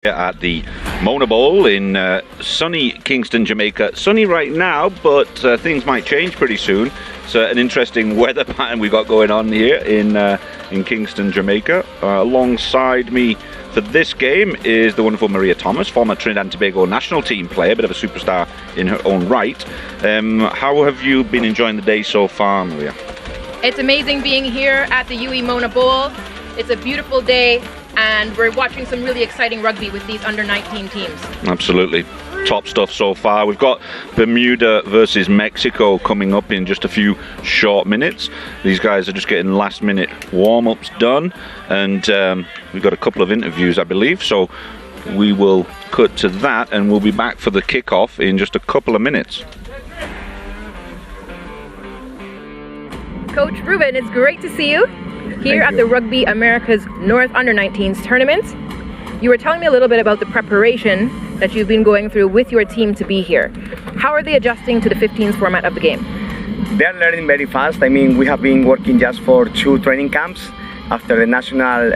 At the Mona Bowl in sunny Kingston, Jamaica. Sunny right now, but things might change pretty soon. It's an interesting weather pattern we've got going on here in Kingston, Jamaica. Alongside me for this game is the wonderful Maria Thomas, former Trinidad and Tobago national team player, a bit of a superstar in her own right. How have you been enjoying the day so far, Maria? It's amazing being here at the UE Mona Bowl. It's a beautiful day, and we're watching some really exciting rugby with these under-19 teams. Absolutely. Top stuff so far. We've got Bermuda versus Mexico coming up in just a few short minutes. These guys are just getting last-minute warm-ups done, and we've got a couple of interviews, I believe, so we will cut to that, and we'll be back for the kickoff in just a couple of minutes. Coach Ruben, it's great to see you here at the Rugby America's North Under-19s tournament. You were telling me a little bit about the preparation that you've been going through with your team to be here. How are they adjusting to the 15s format of the game? They are learning very fast. I mean, we have been working just for 2 training camps after the national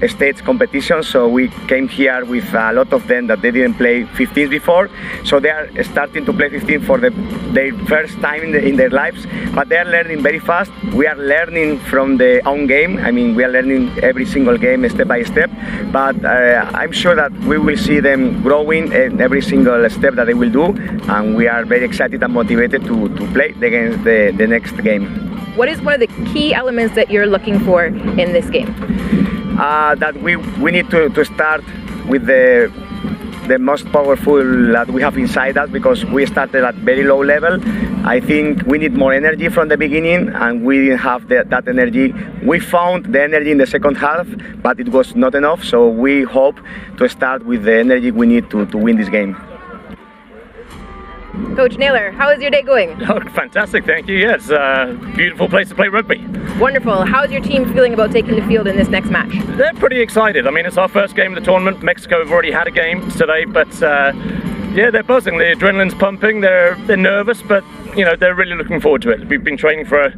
states competition, so we came here with a lot of them that they didn't play 15s before, so they are starting to play 15 for their first time in their lives, but they are learning very fast. We are learning from the own game. I mean, we are learning every single game step by step, but I'm sure that we will see them growing in every single step that they will do, and we are very excited and motivated to play against the next game. What is one of the key elements that you're looking for in this game? That we need to start with the most powerful that we have inside us, because we started at very low level. I think we need more energy from the beginning, and we didn't have that energy. We found the energy in the second half, but it was not enough, so we hope to start with the energy we need to win this game. Coach Naylor, how is your day going? Oh, fantastic, thank you. Yeah, it's a beautiful place to play rugby. Wonderful. How's your team feeling about taking the field in this next match? They're pretty excited. I mean, it's our first game of the tournament. Mexico have already had a game today, but yeah, they're buzzing. The adrenaline's pumping. They're nervous, but you know, they're really looking forward to it. We've been training for a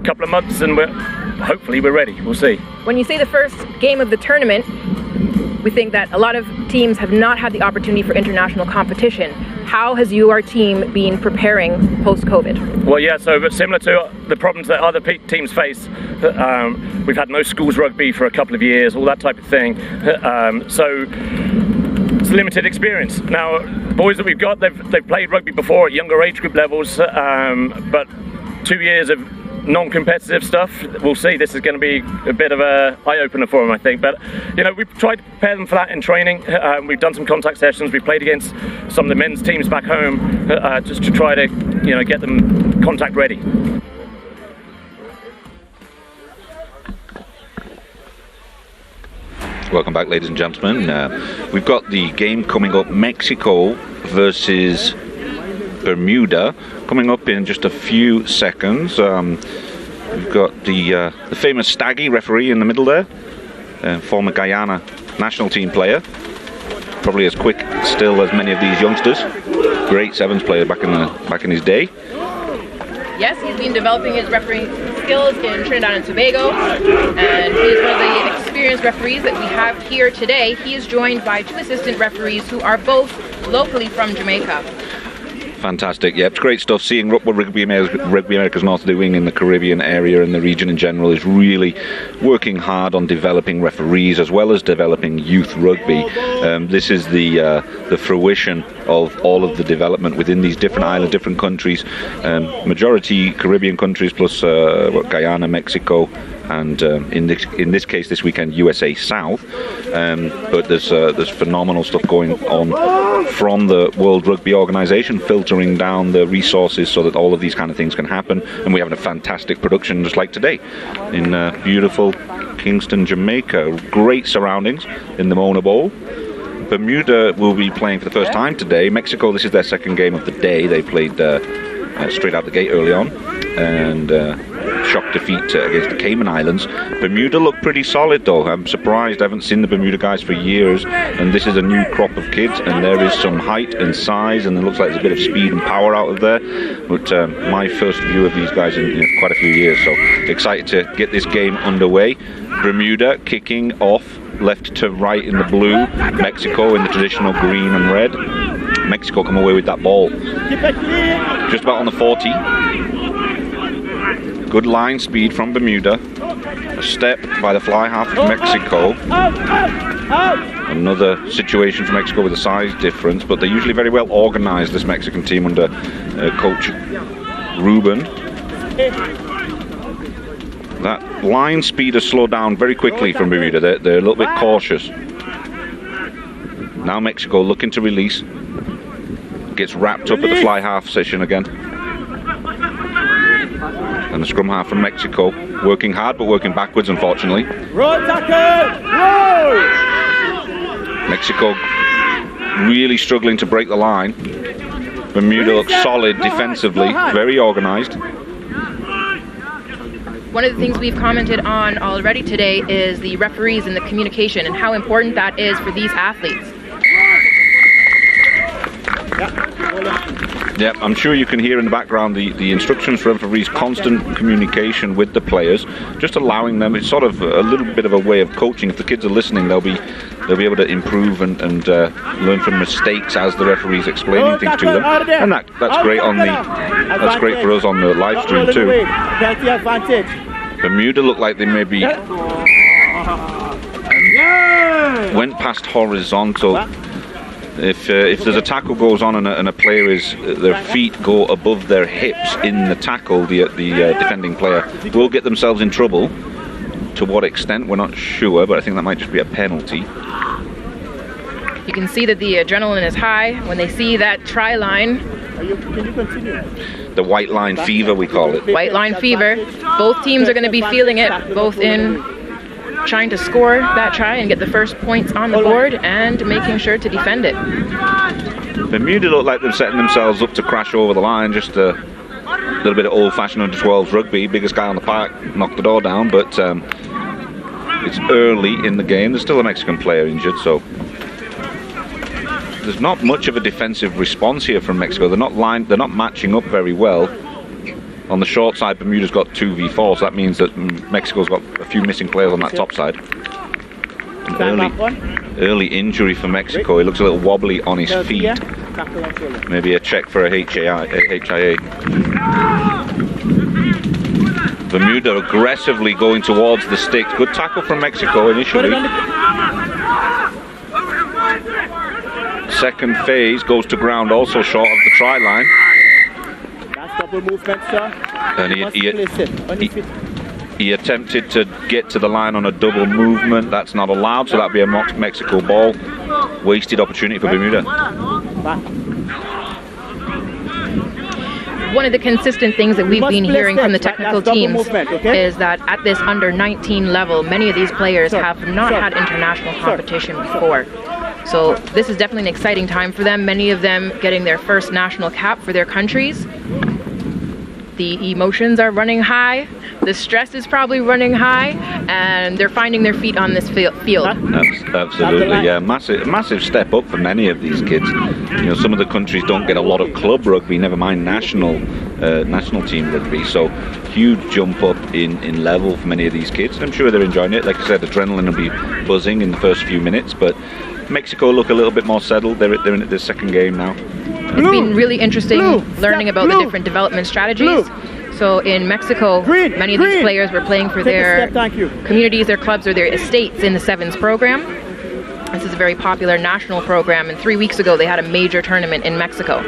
couple of months, and hopefully we're ready. We'll see. When you say the first game of the tournament, we think that a lot of teams have not had the opportunity for international competition. How has your team been preparing post-COVID? Well, yeah, so similar to the problems that other teams face, we've had no schools rugby for a couple of years, all that type of thing. So it's limited experience. Now, boys that we've got, they've played rugby before at younger age group levels, but 2 years of non-competitive stuff. We'll see. This is going to be a bit of a eye-opener for them, I think. But you know, we've tried to prepare them for that in training. We've done some contact sessions. We've played against some of the men's teams back home, just to try to, you know, get them contact ready. Welcome back, ladies and gentlemen. We've got the game coming up, Mexico versus Bermuda, coming up in just a few seconds. We've got the famous Staggy referee in the middle there, former Guyana national team player, probably as quick still as many of these youngsters. Great sevens player back in his day. Yes, he's been developing his refereeing skills in Trinidad and Tobago, and he's one of the experienced referees that we have here today. He is joined by 2 assistant referees who are both locally from Jamaica. Fantastic. Yeah, it's great stuff. Seeing what Rugby America's North doing in the Caribbean area and the region in general is really working hard on developing referees as well as developing youth rugby. This is the fruition of all of the development within these different islands, different countries, majority Caribbean countries plus Guyana, Mexico, and in this case this weekend USA South. But there's phenomenal stuff going on from the World Rugby Organization, filtering down the resources so that all of these kind of things can happen, and we're having a fantastic production just like today in beautiful Kingston, Jamaica. Great surroundings in the Mona Bowl. Bermuda will be playing for the first time today. Mexico, this is their second game of the day. They played straight out the gate early on, and shock defeat against the Cayman Islands. Bermuda look pretty solid though. I'm surprised. I haven't seen the Bermuda guys for years, and this is a new crop of kids, and there is some height and size, and it looks like there's a bit of speed and power out of there. But my first view of these guys in quite a few years, so excited to get this game underway. Bermuda kicking off left to right in the blue, Mexico in the traditional green and red. Mexico come away with that ball. Just about on the 40. Good line speed from Bermuda. A step by the fly half of Mexico. Another situation for Mexico with a size difference, but they're usually very well organized, this Mexican team under coach Ruben. That line speed has slowed down very quickly from Bermuda. They're a little bit cautious. Now Mexico looking to release. Gets wrapped up at the fly half session again. And the scrum half from Mexico, working hard but working backwards, unfortunately. Mexico really struggling to break the line. Bermuda looks solid defensively, very organised. One of the things we've commented on already today is the referees and the communication and how important that is for these athletes. Yeah, I'm sure you can hear in the background the instructions for referees, constant communication with the players, just allowing them. It's sort of a little bit of a way of coaching. If the kids are listening, they'll be able to improve and learn from mistakes as the referee's explaining things to them. And that's great that's great for us on the live stream too. Bermuda look like they may be went past horizontal. If there's a tackle goes on and a player their feet go above their hips in the tackle, the defending player will get themselves in trouble. To what extent, we're not sure, but I think that might just be a penalty. You can see that the adrenaline is high when they see that try line. Can you continue? The white line fever, we call it. White line fever. Both teams are going to be feeling it, both in trying to score that try and get the first points on the board and making sure to defend it. Bermuda look like they're setting themselves up to crash over the line. Just a little bit of old-fashioned under 12s rugby. Biggest guy on the park knocked the door down, but it's early in the game. There's still a Mexican player injured, so there's not much of a defensive response here from Mexico. They're not matching up very well. On the short side, Bermuda's got 2v4, so that means that Mexico's got a few missing players on that top side. An early injury for Mexico. He looks a little wobbly on his feet. Maybe a check for a HIA. Bermuda aggressively going towards the sticks. Good tackle from Mexico initially. Second phase goes to ground, also short of the try line. Double movement, sir. And he attempted to get to the line on a double movement. That's not allowed, so that'd be a Mexico ball. Wasted opportunity for Bermuda. One of the consistent things that we've been hearing from the technical teams is that at this under 19 level, many of these players have not had international competition before. So this is definitely an exciting time for them. Many of them getting their first national cap for their countries. The emotions are running high, the stress is probably running high, and they're finding their feet on this field. Absolutely, yeah. Massive step up for many of these kids. You know, some of the countries don't get a lot of club rugby, never mind national team rugby. So huge jump up in level for many of these kids. I'm sure they're enjoying it. Like I said, adrenaline will be buzzing in the first few minutes, but Mexico look a little bit more settled. They're in their second game now. It's been really interesting learning about the different development strategies. So in Mexico, many of these players were playing for their communities, their clubs, or their estates in the Sevens program. This is a very popular national program, and 3 weeks ago they had a major tournament in Mexico.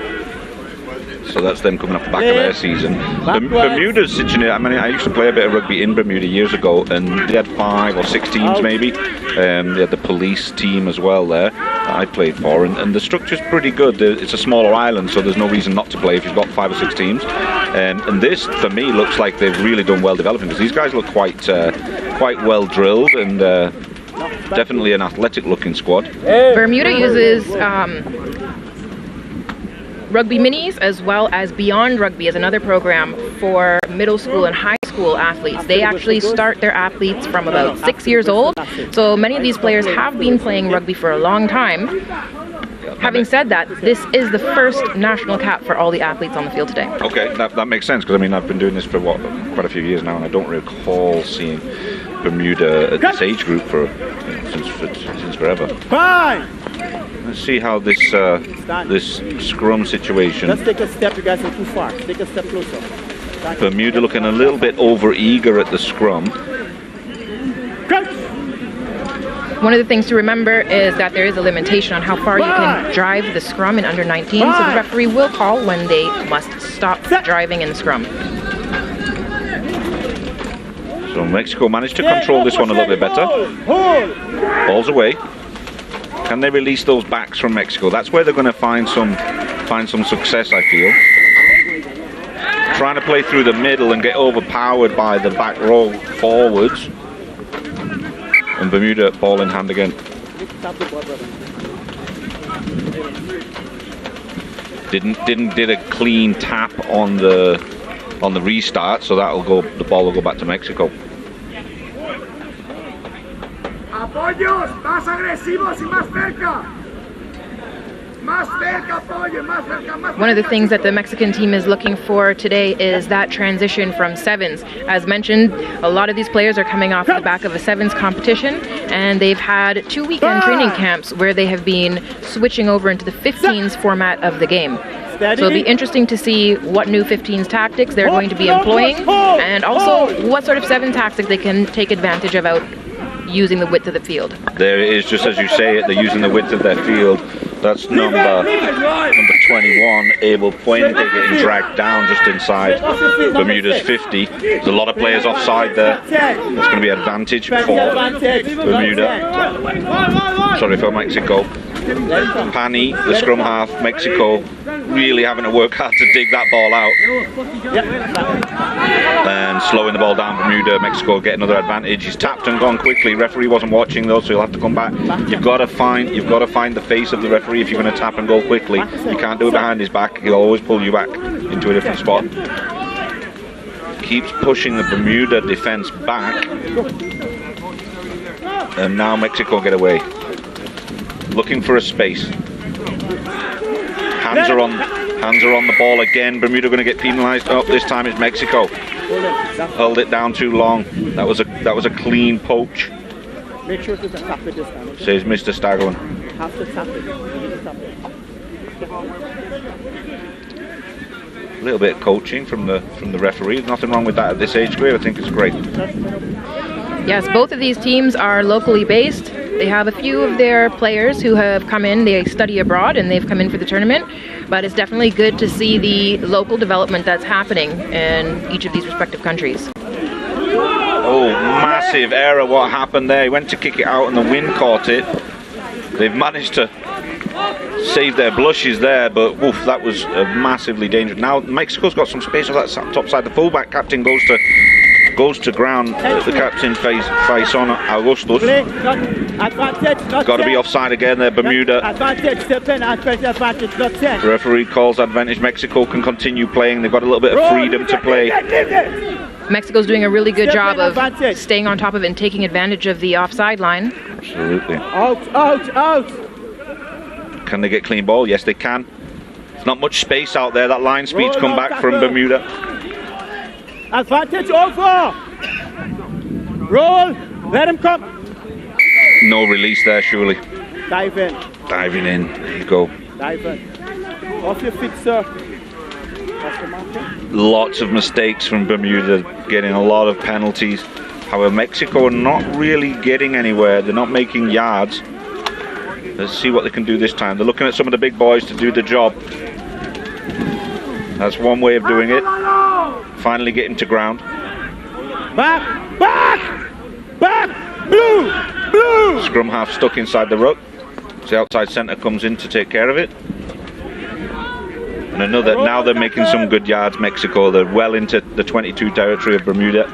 So that's them coming off the back of their season. Bermuda's situated. I mean, I used to play a bit of rugby in Bermuda years ago, and they had 5 or 6 teams maybe. They had the police team as well there that I played for, and the structure's pretty good. It's a smaller island, so there's no reason not to play if you've got 5 or 6 teams. And this, for me, looks like they've really done well developing, because these guys look quite well drilled and definitely an athletic-looking squad. Bermuda uses Rugby Minis as well as Beyond Rugby as another program for middle school and high school athletes. They actually start their athletes from about 6 years old. So many of these players have been playing rugby for a long time. Having said that, this is the first national cap for all the athletes on the field today. Okay, that makes sense, because I mean I've been doing this for quite a few years now, and I don't recall seeing Bermuda at this age group since since forever. 5. Let's see how this this scrum situation. Let's take a step. You guys are too far. Take a step closer. Bermuda looking a little bit over eager at the scrum. One of the things to remember is that there is a limitation on how far you can drive the scrum in under 19, so the referee will call when they must stop driving in the scrum. So Mexico managed to control this one a little bit better. Ball's away. Can they release those backs from Mexico? That's where they're going to find some success, I feel. Trying to play through the middle and get overpowered by the back row forwards. And Bermuda ball in hand again. Did a clean tap on the restart, so the ball will go back to Mexico. Apoyos, más agresivos y más cerca. Más cerca, apoyo, más cerca, más cerca. One of the things that the Mexican team is looking for today is that transition from sevens. As mentioned, a lot of these players are coming off the back of a sevens competition, and they've had 2 weekend training camps where they have been switching over into the 15s format of the game. So it'll be interesting to see what new 15s tactics they're going to be employing, and also what sort of 7 tactics they can take advantage of out using the width of the field. There it is, just as you say it, they're using the width of their field. That's number 21, Abel Puente, getting dragged down just inside Bermuda's 50. There's a lot of players offside there. It's going to be advantage for Bermuda. Sorry, for Mexico. Pani, the scrum half, Mexico, really having to work hard to dig that ball out. And slowing the ball down, Bermuda, Mexico get another advantage. He's tapped and gone quickly. Referee wasn't watching though, so he'll have to come back. You've got to find the face of the referee if you're going to tap and go quickly. You can't do it behind his back. He'll always pull you back into a different spot. Keeps pushing the Bermuda defense back. And now Mexico get away. Looking for a space. Hands are on the ball again. Bermuda going to get penalised. Oh, this time it's Mexico. Held it down too long. That was a clean poach. Make sure to tap it this time. Says Mr. Staglin. Have to tap it. A little bit of coaching from the referee. There's nothing wrong with that at this age grade. I think it's great. Yes, both of these teams are locally based. They have a few of their players who have come in, they study abroad and they've come in for the tournament, but it's definitely good to see the local development that's happening in each of these respective countries. Oh, massive error what happened there. He went to kick it out and the wind caught it. They've managed to save their blushes there, but woof, that was massively dangerous. Now Mexico's got some space on that top side. The fullback captain goes to ground. The captain face on Augustus. Got to be offside again there, Bermuda. The referee calls advantage. Mexico can continue playing. They've got a little bit of freedom to play. Mexico's doing a really good job of staying on top of it and taking advantage of the offside line. Absolutely. Out. Can they get clean ball? Yes, they can. There's not much space out there. That line speed's come back from Bermuda. Advantage over. Roll. Let him come. No release there, surely. Dive in. Diving in. There you go. Dive in. Off your feet, sir. Lots of mistakes from Bermuda, getting a lot of penalties. However, Mexico are not really getting anywhere. They're not making yards. Let's see what they can do this time. They're looking at some of the big boys to do the job. That's one way of doing it. Finally getting to ground. Back! Blue! Scrum half stuck inside the ruck. The outside centre comes in to take care of it. And another, now they're making some good yards, Mexico. They're well into the 22 territory of Bermuda.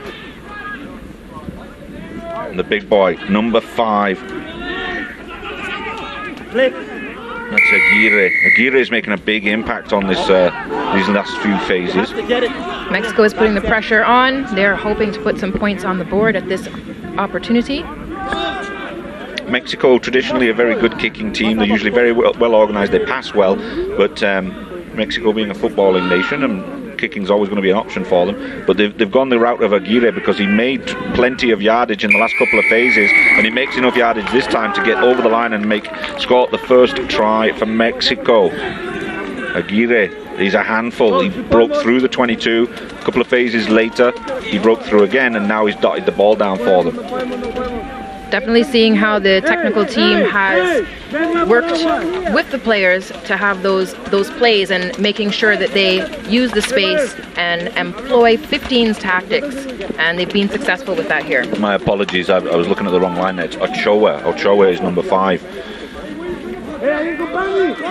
And the big boy, number 5. That's Aguirre. Aguirre is making a big impact on this these last few phases. Mexico is putting the pressure on. They're hoping to put some points on the board at this opportunity. Mexico, traditionally a very good kicking team. They're usually very well organised. They pass well, but Mexico being a footballing nation and kicking is always going to be an option for them. But they've gone the route of Aguirre because he made plenty of yardage in the last couple of phases, and he makes enough yardage this time to get over the line and score the first try for Mexico. Aguirre, he's a handful. He broke through the 22. A couple of phases later, he broke through again, and now he's dotted the ball down for them. Definitely seeing how the technical team has worked with the players to have those plays and making sure that they use the space and employ 15's tactics, and they've been successful with that here. My apologies, I was looking at the wrong line there. It's Ochoa. Ochoa is number 5.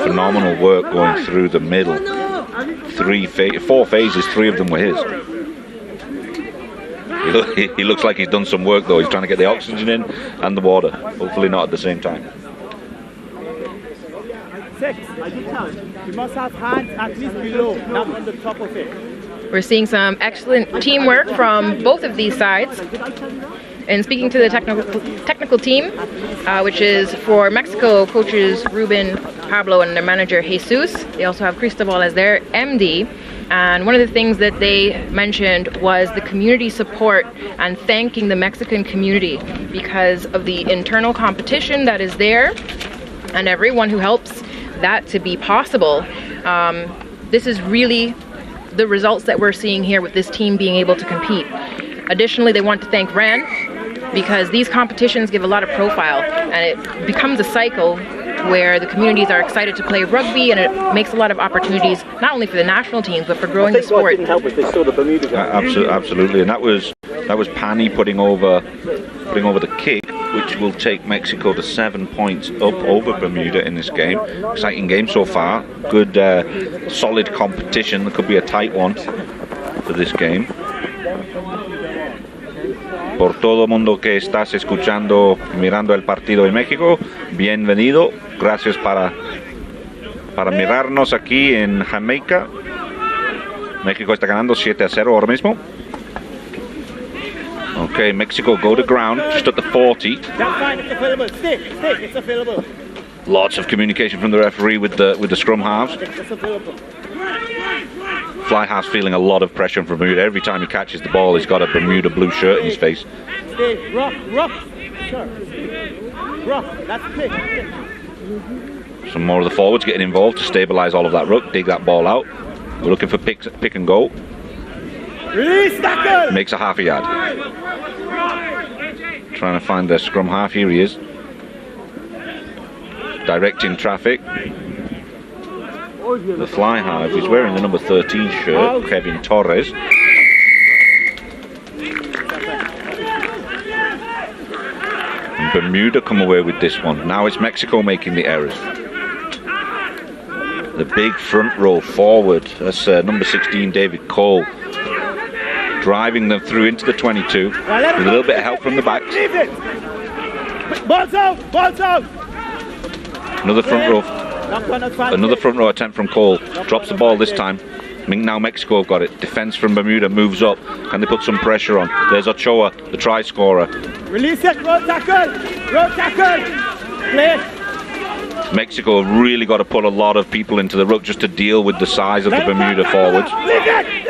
Phenomenal work going through the middle. 4 phases, 3 of them were his. He looks like he's done some work though. He's trying to get the oxygen in and the water. Hopefully not at the same time. 6, I did tell you. You must have hands at least below, not on the top of it. We're seeing some excellent teamwork from both of these sides. And speaking to the technical team, which is for Mexico, coaches Ruben, Pablo, and their manager Jesus. They also have Cristobal as their MD. And one of the things that they mentioned was the community support and thanking the Mexican community because of the internal competition that is there and everyone who helps that to be possible. This is really the results that we're seeing here with this team being able to compete. Additionally, they want to thank RAN because these competitions give a lot of profile, and it becomes a cycle where the communities are excited to play rugby, and it makes a lot of opportunities not only for the national teams but for growing the sport. Didn't help with this sort of Bermuda. Absolutely, and that was Pani putting over the kick, which will take Mexico to 7 points up over Bermuda in this game. Exciting game so far. Good, solid competition. There could be a tight one for this game. Por todo mundo que estás escuchando, mirando el partido de México, bienvenido. Gracias para mirarnos aquí en Jamaica. México está ganando 7-0 ahora mismo. Okay, Mexico go to ground just at the 40. That's fine, it's available. Stick, it's available. Lots of communication from the referee with the scrum halves. It's available. Fly half's feeling a lot of pressure from Bermuda. Every time he catches the ball, he's got a Bermuda blue shirt in his face. Stay, rock, sure. Rock, that's quick. Some more of the forwards getting involved to stabilise all of that ruck, dig that ball out. We're looking for pick and go. Release, tackle! Makes a half a yard. Trying to find the scrum half. Here he is. Directing traffic. The fly half is wearing the number 13 shirt, Kevin Torres. And Bermuda come away with this one. Now it's Mexico making the errors. The big front row forward, that's number 16 David Cole, driving them through into the 22 with a little bit of help from the backs. Balls out! Another front row attempt from Cole. Drops the ball this time. Now Mexico have got it. Defense from Bermuda moves up and they put some pressure on. There's Ochoa, the try scorer. Release it, road tackle! Play! Mexico have really got to put a lot of people into the ruck just to deal with the size of the Bermuda forwards.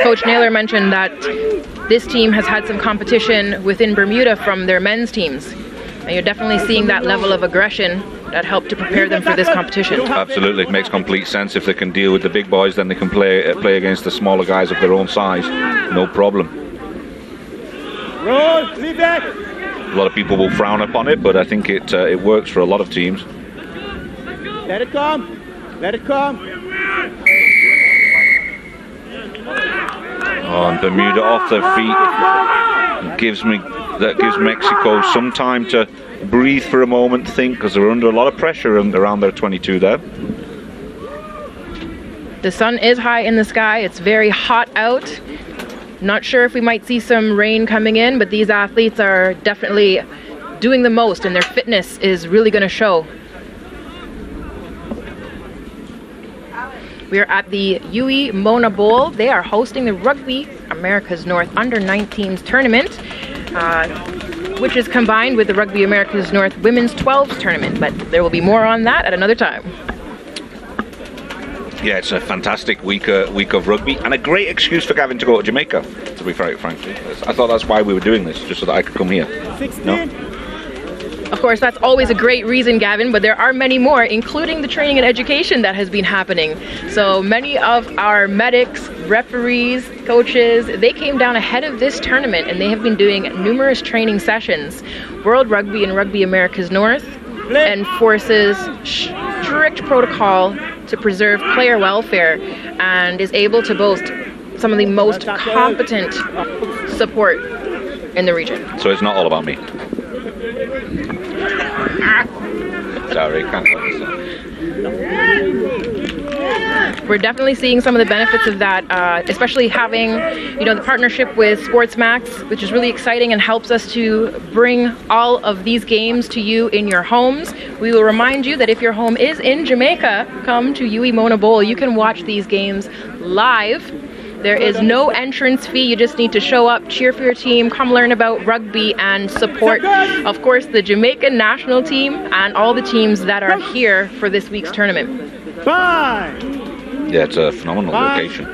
Coach Naylor mentioned that this team has had some competition within Bermuda from their men's teams. And you're definitely seeing that level of aggression that helped to prepare them for this competition. Absolutely, it makes complete sense. If they can deal with the big boys, then they can play against the smaller guys of their own size. No problem. Roll, leave it. A lot of people will frown upon it, but I think it works for a lot of teams. Let it come. Oh, and Bermuda off their feet. That gives Mexico some time to breathe for a moment, think, because they're under a lot of pressure around their 22 there. The sun is high in the sky. It's very hot out. Not sure if we might see some rain coming in, but these athletes are definitely doing the most, and their fitness is really going to show. We are at the Yui Mona Bowl. They are hosting the Rugby America's North Under-19s tournament, which is combined with the Rugby America's North Women's 12s tournament, but there will be more on that at another time. Yeah, it's a fantastic week of rugby, and a great excuse for Gavin to go to Jamaica, to be very frank. I thought that's why we were doing this, just so that I could come here. 16. No? Of course, that's always a great reason, Gavin, but there are many more, including the training and education that has been happening. So many of our medics, referees, coaches, they came down ahead of this tournament, and they have been doing numerous training sessions. World Rugby and Rugby Americas North enforces strict protocol to preserve player welfare and is able to boast some of the most competent support in the region. So it's not all about me. Sorry, can't help myself. We're definitely seeing some of the benefits of that, especially having, the partnership with SportsMax, which is really exciting and helps us to bring all of these games to you in your homes. We will remind you that if your home is in Jamaica, come to UE Mona Bowl. You can watch these games live. There is no entrance fee. You just need to show up, cheer for your team, come learn about rugby, and support, of course, the Jamaican national team and all the teams that are here for this week's tournament. 5. Yeah, it's a phenomenal location.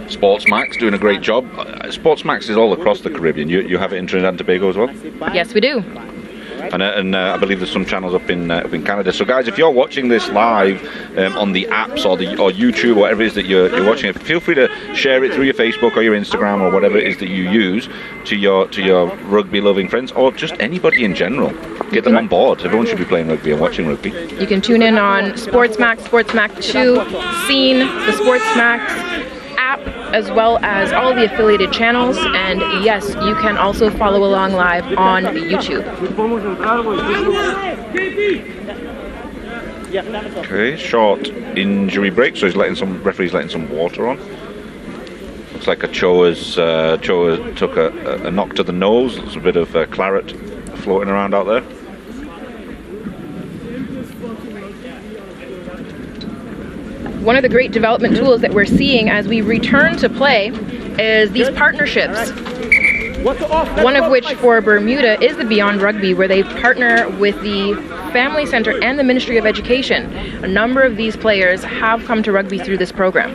SportsMax doing a great job. SportsMax is all across the Caribbean. You have it in Trinidad and Tobago as well? Yes, we do. And I believe there's some channels up in Canada. So guys, if you're watching this live on the apps or YouTube, whatever it is that you're watching it, feel free to share it through your Facebook or your Instagram or whatever it is that you use to your rugby loving friends, or just anybody in general. Get them on board. Everyone should be playing rugby and watching rugby. You can tune in on SportsMax, SportsMax 2, Scene, the SportsMax app, as well as all the affiliated channels, and yes, you can also follow along live on YouTube. Okay, short injury break, so referee's letting some water on. Looks like Choa took a knock to the nose. There's a bit of claret floating around out there. One of the great development tools that we're seeing as we return to play is these partnerships. One of which for Bermuda is the Beyond Rugby, where they partner with the Family Center and the Ministry of Education. A number of these players have come to rugby through this program.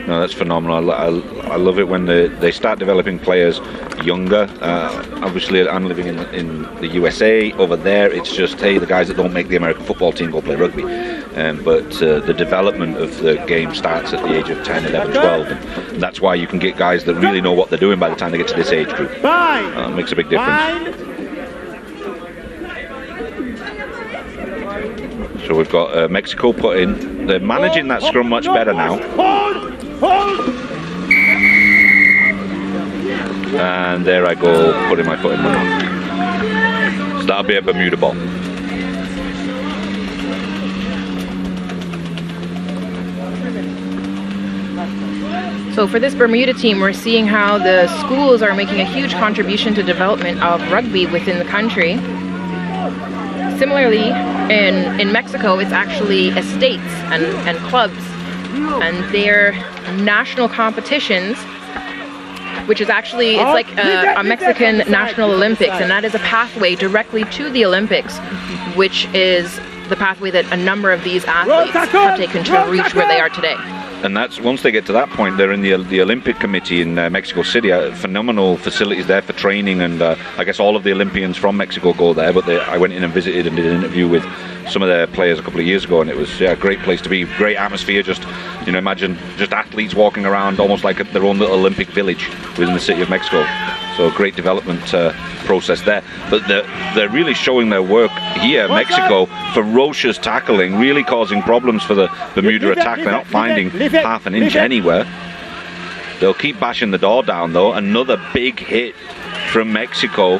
No, that's phenomenal. I love it when they start developing players younger. Obviously, I'm living in the USA. Over there, it's just, hey, the guys that don't make the American football team go play rugby. But the development of the game starts at the age of 10, 11, 12. And that's why you can get guys that really know what they're doing by the time they get to this age group. Makes a big difference. So we've got Mexico put in. They're managing that scrum much better now. And there I go, putting my foot in my mouth. So that'll be a Bermuda ball. So for this Bermuda team, we're seeing how the schools are making a huge contribution to development of rugby within the country. Similarly, in Mexico, it's actually estates and clubs and their national competitions, which is actually, it's like a Mexican National Olympics, and that is a pathway directly to the Olympics, which is the pathway that a number of these athletes have taken to reach where they are today. And that's, once they get to that point, they're in the Olympic Committee in Mexico City. Phenomenal facilities there for training, and I guess all of the Olympians from Mexico go there. But I went in and visited and did an interview with some of their players a couple of years ago, and it was a great place to be, great atmosphere. Just imagine just athletes walking around almost like their own little Olympic village within the city of Mexico. So great development process there. But they're really showing their work here. Mexico, ferocious tackling, really causing problems for the Bermuda attack. They're not finding half an inch anywhere. They'll keep bashing the door down though. Another big hit from Mexico,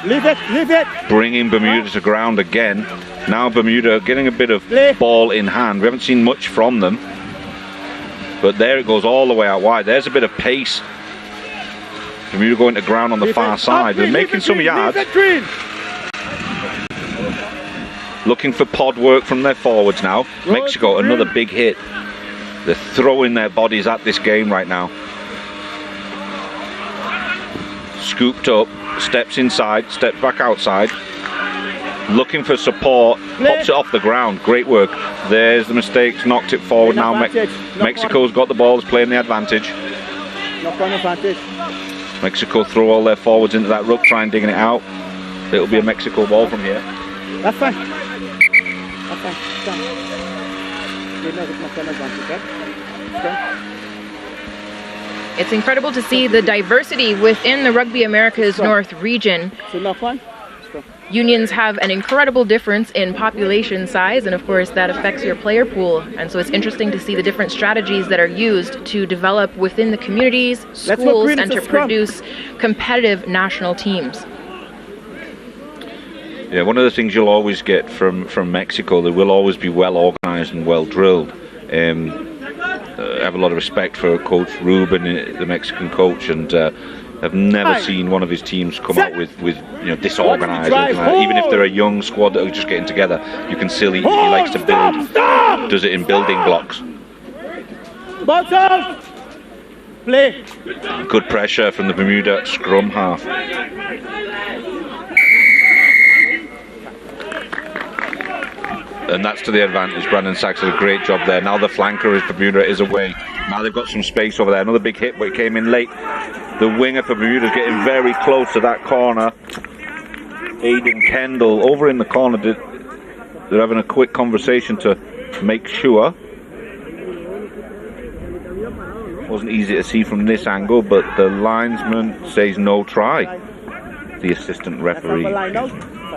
bringing Bermuda to ground again. Now Bermuda getting a bit of ball in hand. We haven't seen much from them, but there it goes all the way out wide. There's a bit of pace. Bermuda going to ground on the far side. They're making some yards. Looking for pod work from their forwards now. Mexico, another big hit. They're throwing their bodies at this game right now. Scooped up, steps inside, steps back outside. Looking for support pops it off the ground. Great work. There's the mistakes, knocked it forward. Now Mexico's got the ball, is playing the advantage. Knock on advantage. Mexico throw all their forwards into that ruck, try and digging it out. It'll be a Mexico ball from here. That's fine. That's fine. Stand. Good enough, it's knock on advantage, okay? Stand. It's incredible to see the diversity within the Rugby Americas North region. So knock one. Stop. Unions have an incredible difference in population size, and of course that affects your player pool. And so it's interesting to see the different strategies that are used to develop within the communities, schools, and to produce competitive national teams. Yeah, one of the things you'll always get from Mexico, they will always be well organised and well drilled. I have a lot of respect for Coach Ruben, the Mexican coach, and I've never seen one of his teams come out with disorganised. Even if they're a young squad that are just getting together, you can still he likes to build. Does it in building blocks. Box out. Play. Good pressure from the Bermuda scrum half. And that's to the advantage. Brandon Sachs did a great job there. Now the flanker is Bermuda is away. Now they've got some space over there. Another big hit, but it came in late. The winger for Bermuda is getting very close to that corner. Aidan Kendall over in the corner. They're having a quick conversation to make sure. Wasn't easy to see from this angle, but the linesman says no try. The assistant referee.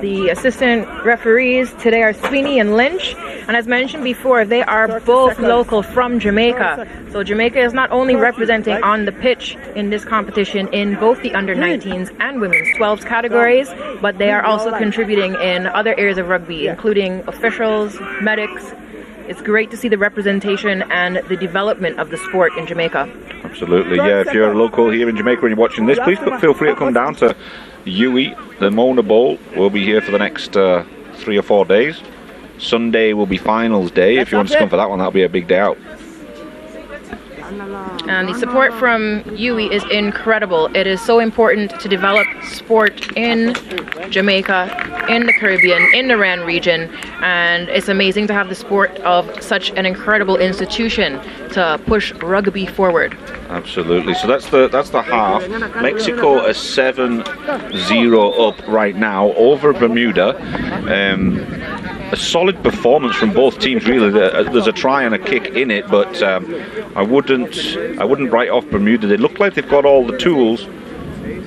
The assistant referees today are Sweeney and Lynch, and as mentioned before, they are both local from Jamaica. So Jamaica is not only representing on the pitch in this competition in both the under-19s and women's 12s categories, but they are also contributing in other areas of rugby, including officials, medics. It's great to see the representation and the development of the sport in Jamaica. Absolutely, yeah. If you're local here in Jamaica and you're watching this, please feel free to come down to Yui. The Mona Bowl will be here for the next 3 or 4 days. Sunday will be finals day. If you want to come for that one, that'll be a big day out. And the support from UWI is incredible. It is so important to develop sport in Jamaica, in the Caribbean, in the RAN region, and it's amazing to have the support of such an incredible institution to push rugby forward. Absolutely. So that's the half. Mexico are 7-0 up right now over Bermuda. A solid performance from both teams, really. There's a try and a kick in it, but I wouldn't write off Bermuda. They look like they've got all the tools.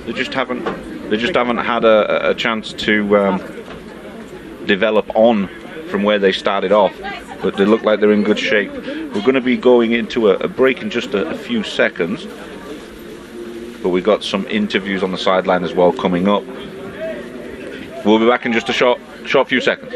They just haven't had a chance to develop on from where they started off. But they look like they're in good shape. We're going to be going into a break in just a few seconds, but we've got some interviews on the sideline as well coming up. We'll be back in just a short few seconds.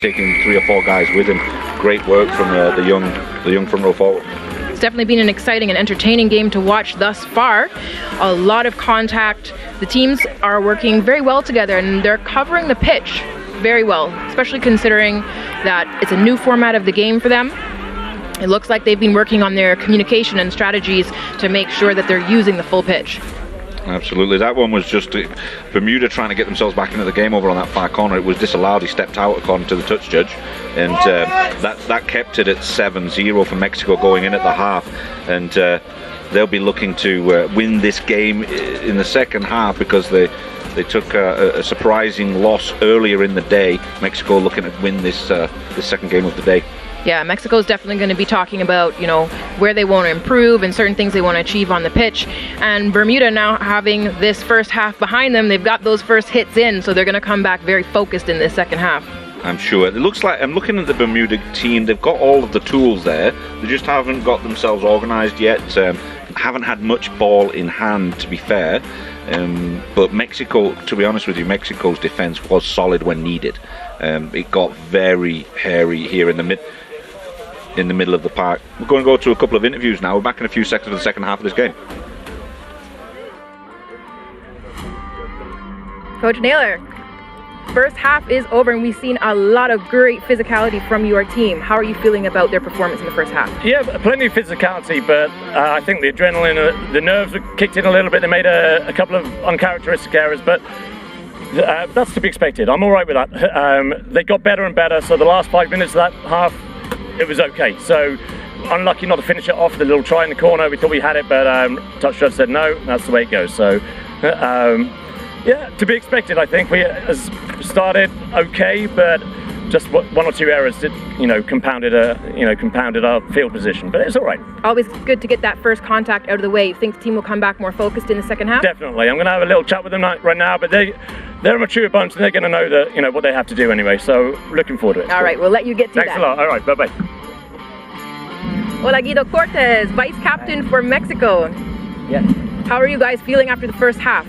taking 3 or 4 guys with him. Great work from the young front row forward. It's definitely been an exciting and entertaining game to watch thus far. A lot of contact. The teams are working very well together and they're covering the pitch very well, especially considering that it's a new format of the game for them. It looks like they've been working on their communication and strategies to make sure that they're using the full pitch. Absolutely. That one was just Bermuda trying to get themselves back into the game over on that far corner. It was disallowed. He stepped out according to the touch judge, and that kept it at 7-0 for Mexico going in at the half. And they'll be looking to win this game in the second half because they took a surprising loss earlier in the day. Mexico looking to win this second game of the day. Yeah, Mexico's definitely going to be talking about, you know, where they want to improve and certain things they want to achieve on the pitch. And Bermuda now having this first half behind them, they've got those first hits in, so they're going to come back very focused in this second half. I'm sure. It looks like, I'm looking at the Bermuda team, they've got all of the tools there. They just haven't got themselves organised yet. Haven't had much ball in hand, to be fair. But Mexico, to be honest with you, Mexico's defence was solid when needed. It got very hairy here in the middle of the park. We're going to go to a couple of interviews now. We're back in a few seconds for the second half of this game. Coach Naylor, first half is over and we've seen a lot of great physicality from your team. How are you feeling about their performance in the first half? Yeah, plenty of physicality, but I think the adrenaline, the nerves were kicked in a little bit. They made a couple of uncharacteristic errors, but that's to be expected. I'm all right with that. They got better and better, so the last 5 minutes of that half, it was okay. So unlucky not to finish it off. The little try in the corner, we thought we had it, but touch judge said no. That's the way it goes. So yeah, to be expected. I think we started okay, but just 1 or 2 errors did, compounded our field position. But it's all right. Always good to get that first contact out of the way. You think the team will come back more focused in the second half? Definitely. I'm going to have a little chat with them right now, but they're a mature bunch and they're going to know that what they have to do anyway. So looking forward to it. All right, we'll let you get to that. Thanks a lot. All right, bye bye. Hola, Guido Cortez, vice captain for Mexico. Yeah. How are you guys feeling after the first half?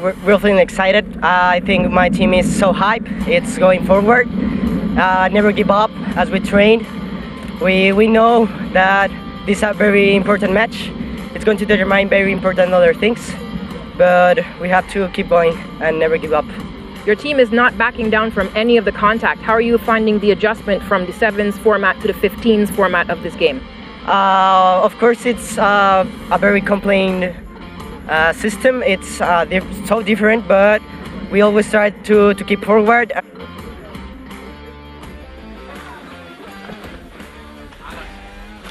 We're feeling excited. I think my team is so hyped. It's going forward. Never give up as we train. We know that this is a very important match. It's going to determine very important other things, but we have to keep going and never give up. Your team is not backing down from any of the contact. How are you finding the adjustment from the 7s format to the 15s format of this game? Of course, it's a very complex system. It's so different, but we always try to keep forward.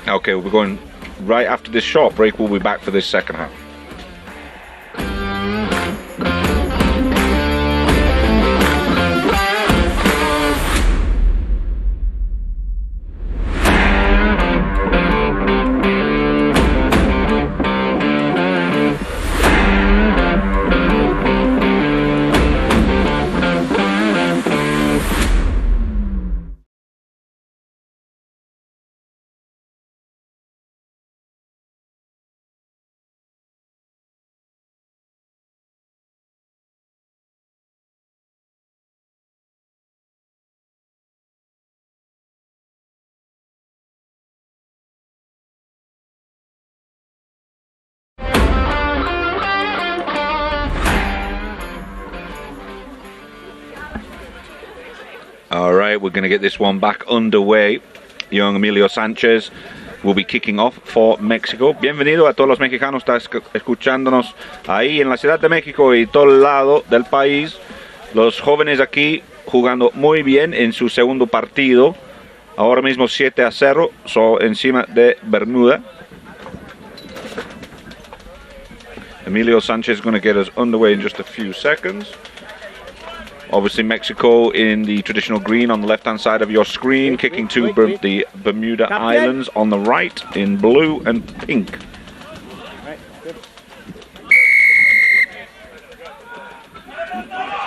Okay, we're going right after this short break. We'll be back for this second half. All right, we're going to get this one back underway. Young Emilio Sanchez will be kicking off for Mexico. Bienvenido a todos los mexicanos que están escuchándonos ahí en la Ciudad de México y todo el lado del país. Los jóvenes aquí jugando muy bien en su segundo partido. Ahora mismo 7-0, encima de Bermuda. Emilio Sanchez is going to get us underway in just a few seconds. Obviously Mexico in the traditional green on the left-hand side of your screen, kicking to the Bermuda Islands on the right in blue and pink.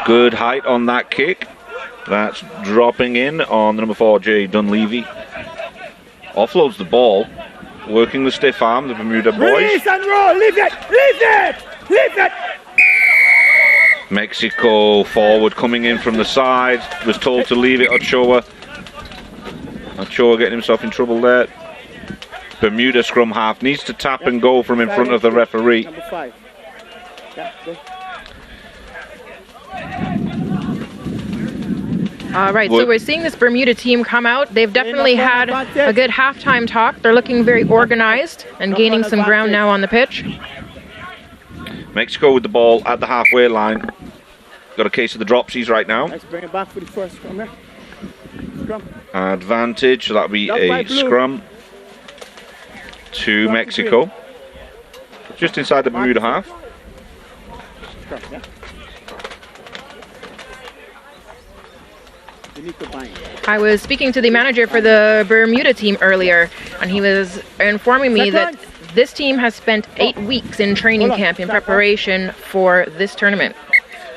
Good height on that kick. That's dropping in on the number 4, Jay Dunleavy. Offloads the ball, working the stiff arm, the Bermuda boys. Release and roll, leave it, leave it, leave it. Mexico forward coming in from the side, was told to leave it. Ochoa Ochoa getting himself in trouble there. Bermuda scrum half needs to tap and go from in front of the referee. Number 5. Yeah, go. All right, so we're seeing this Bermuda team come out. They've definitely had a good halftime talk. They're looking very organized and gaining some ground now on the pitch. Mexico with the ball at the halfway line. Got a case of the dropsies right now. Let's bring it back for the first scrum here. Scrum. Advantage, so that'll be a scrum to Mexico. Just inside the Bermuda half. Scrum, yeah. I was speaking to the manager for the Bermuda team earlier, and he was informing me that this team has spent 8 weeks in training camp in preparation for this tournament.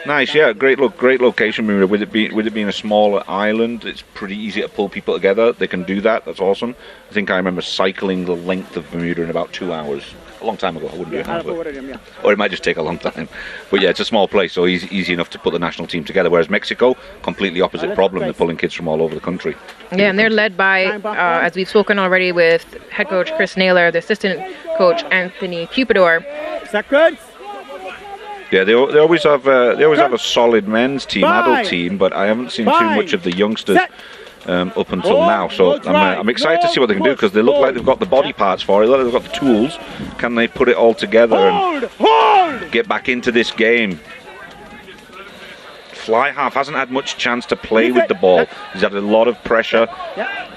Nice, yeah, great location, Bermuda. With it being a smaller island, it's pretty easy to pull people together. They can do that. That's awesome. I think I remember cycling the length of Bermuda in about 2 hours. A long time ago. I wouldn't do it now, or it might just take a long time. But yeah, it's a small place, so easy enough to put the national team together. Whereas Mexico, completely opposite problem. They're pulling kids from all over the country. Yeah, and they're led by, as we've spoken already, with head coach Chris Naylor, the assistant coach Anthony Cupidour. Seconds. Yeah, they always have a solid men's team, adult team, but I haven't seen too much of the youngsters up until now. So I'm excited to see what they can do, because they look like they've got the body parts for it. They look like they've got the tools. Can they put it all together and get back into this game? Fly half hasn't had much chance to play with the ball. He's had a lot of pressure.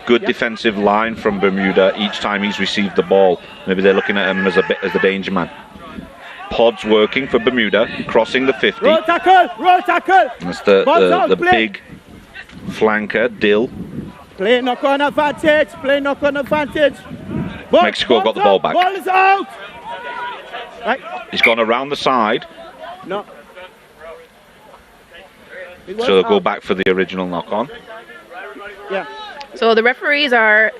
Good defensive line from Bermuda each time he's received the ball. Maybe they're looking at him as the danger man. Pods working for Bermuda, crossing the 50. Roll tackle! Roll tackle! That's the big flanker, Dill. Play knock on advantage! Play knock on advantage! Mexico got the ball back. Ball is out! Right. He's gone around the side. No. So they'll go back for the original knock on. Yeah. So the referees are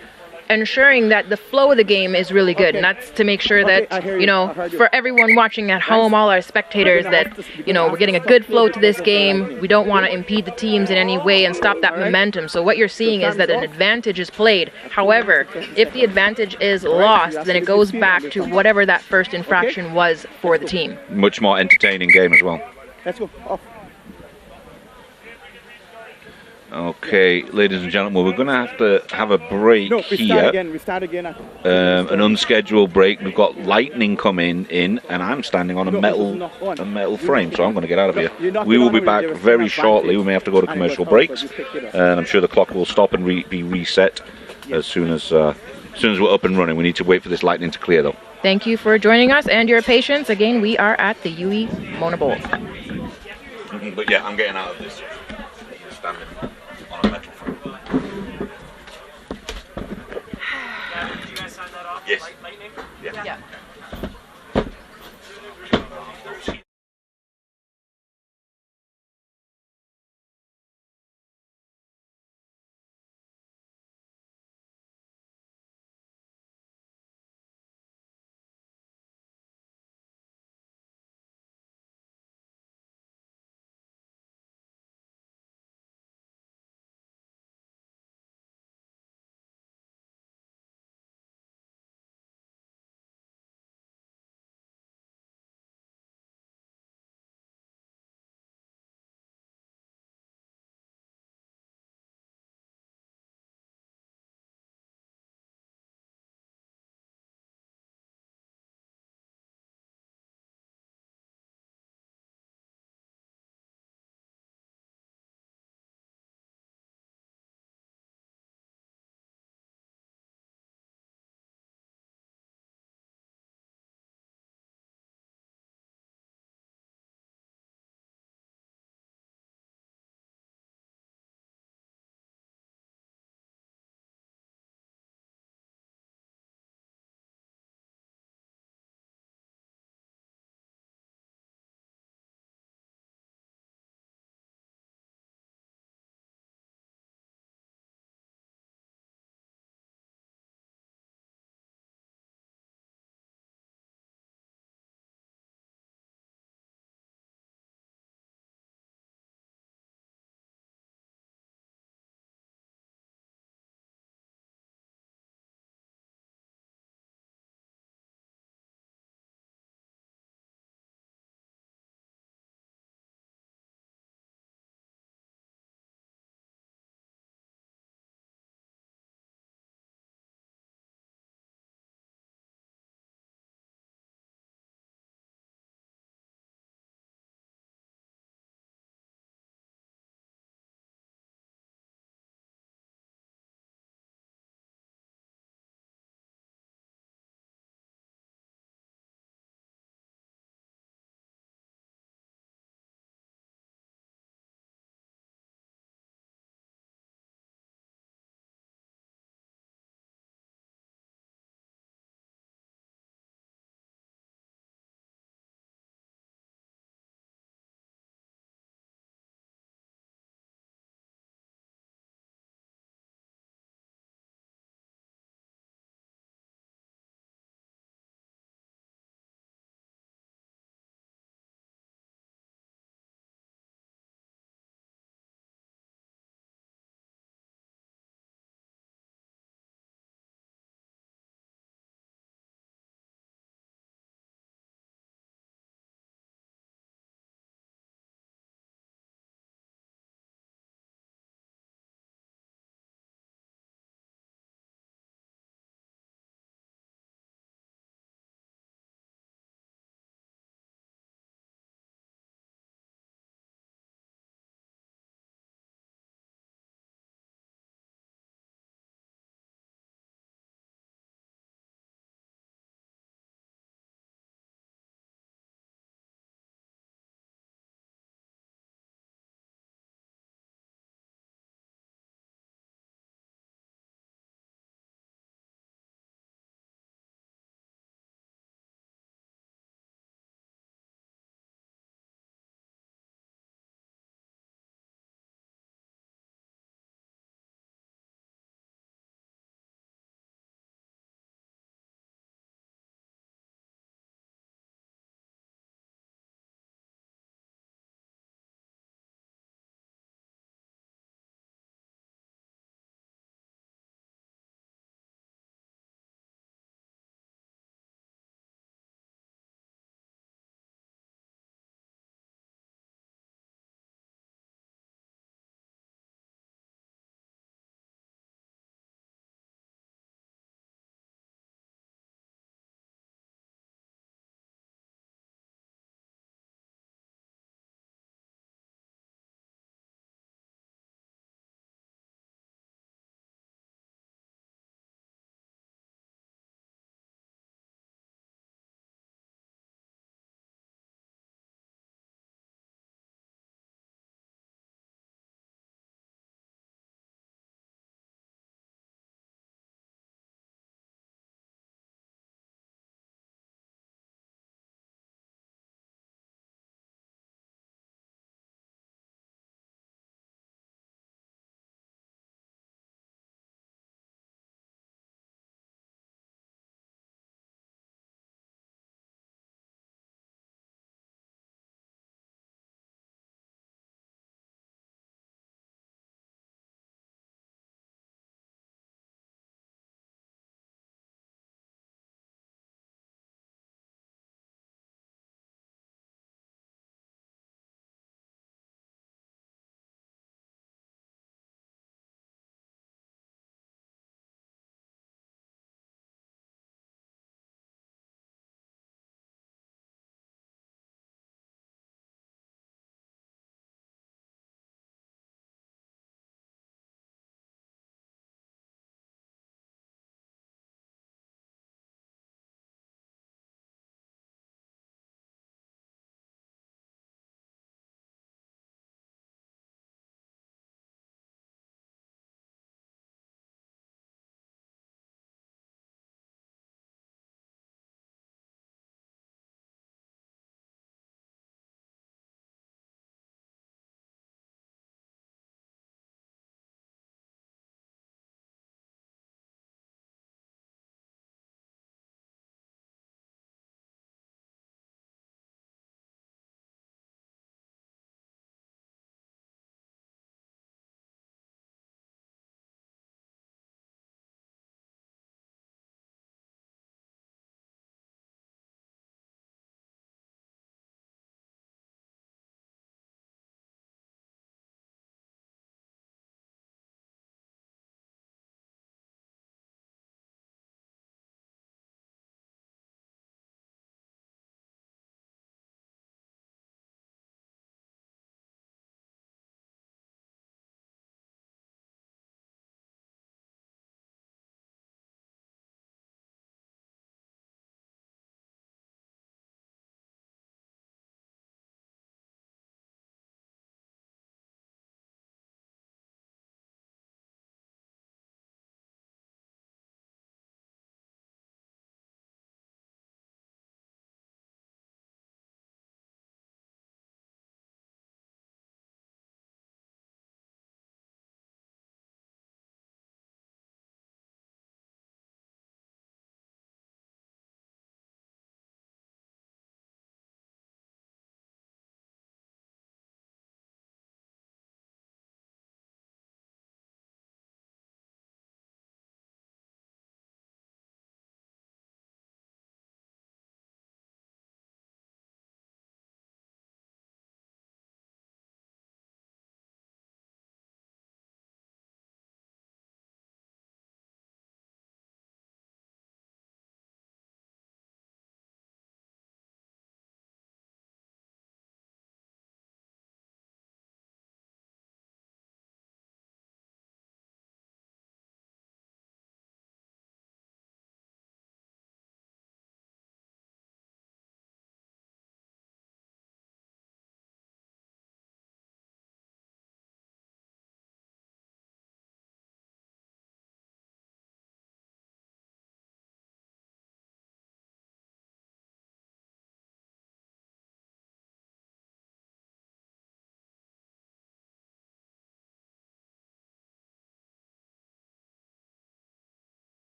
ensuring that the flow of the game is really good, and that's to make sure that, you know, for everyone watching at home, all our spectators, that, you know, we're getting a good flow to this game. We don't want to impede the teams in any way and stop that momentum. So what you're seeing is that an advantage is played. However, if the advantage is lost, then it goes back to whatever that first infraction was for the team. Much more entertaining game as well. Let's go. Off. Okay, ladies and gentlemen, we're going to have a break here. We start again. An unscheduled break. We've got lightning coming in, and I'm standing on a metal frame, so I'm going to get out of here. We will be back very shortly. We may have to go to commercial breaks, and I'm sure the clock will stop and be reset as soon as we're up and running. We need to wait for this lightning to clear, though. Thank you for joining us and your patience. Again, we are at the UE Mona Bowl. But yeah, I'm getting out of this. Standing on a metal frame. Yes. Yeah.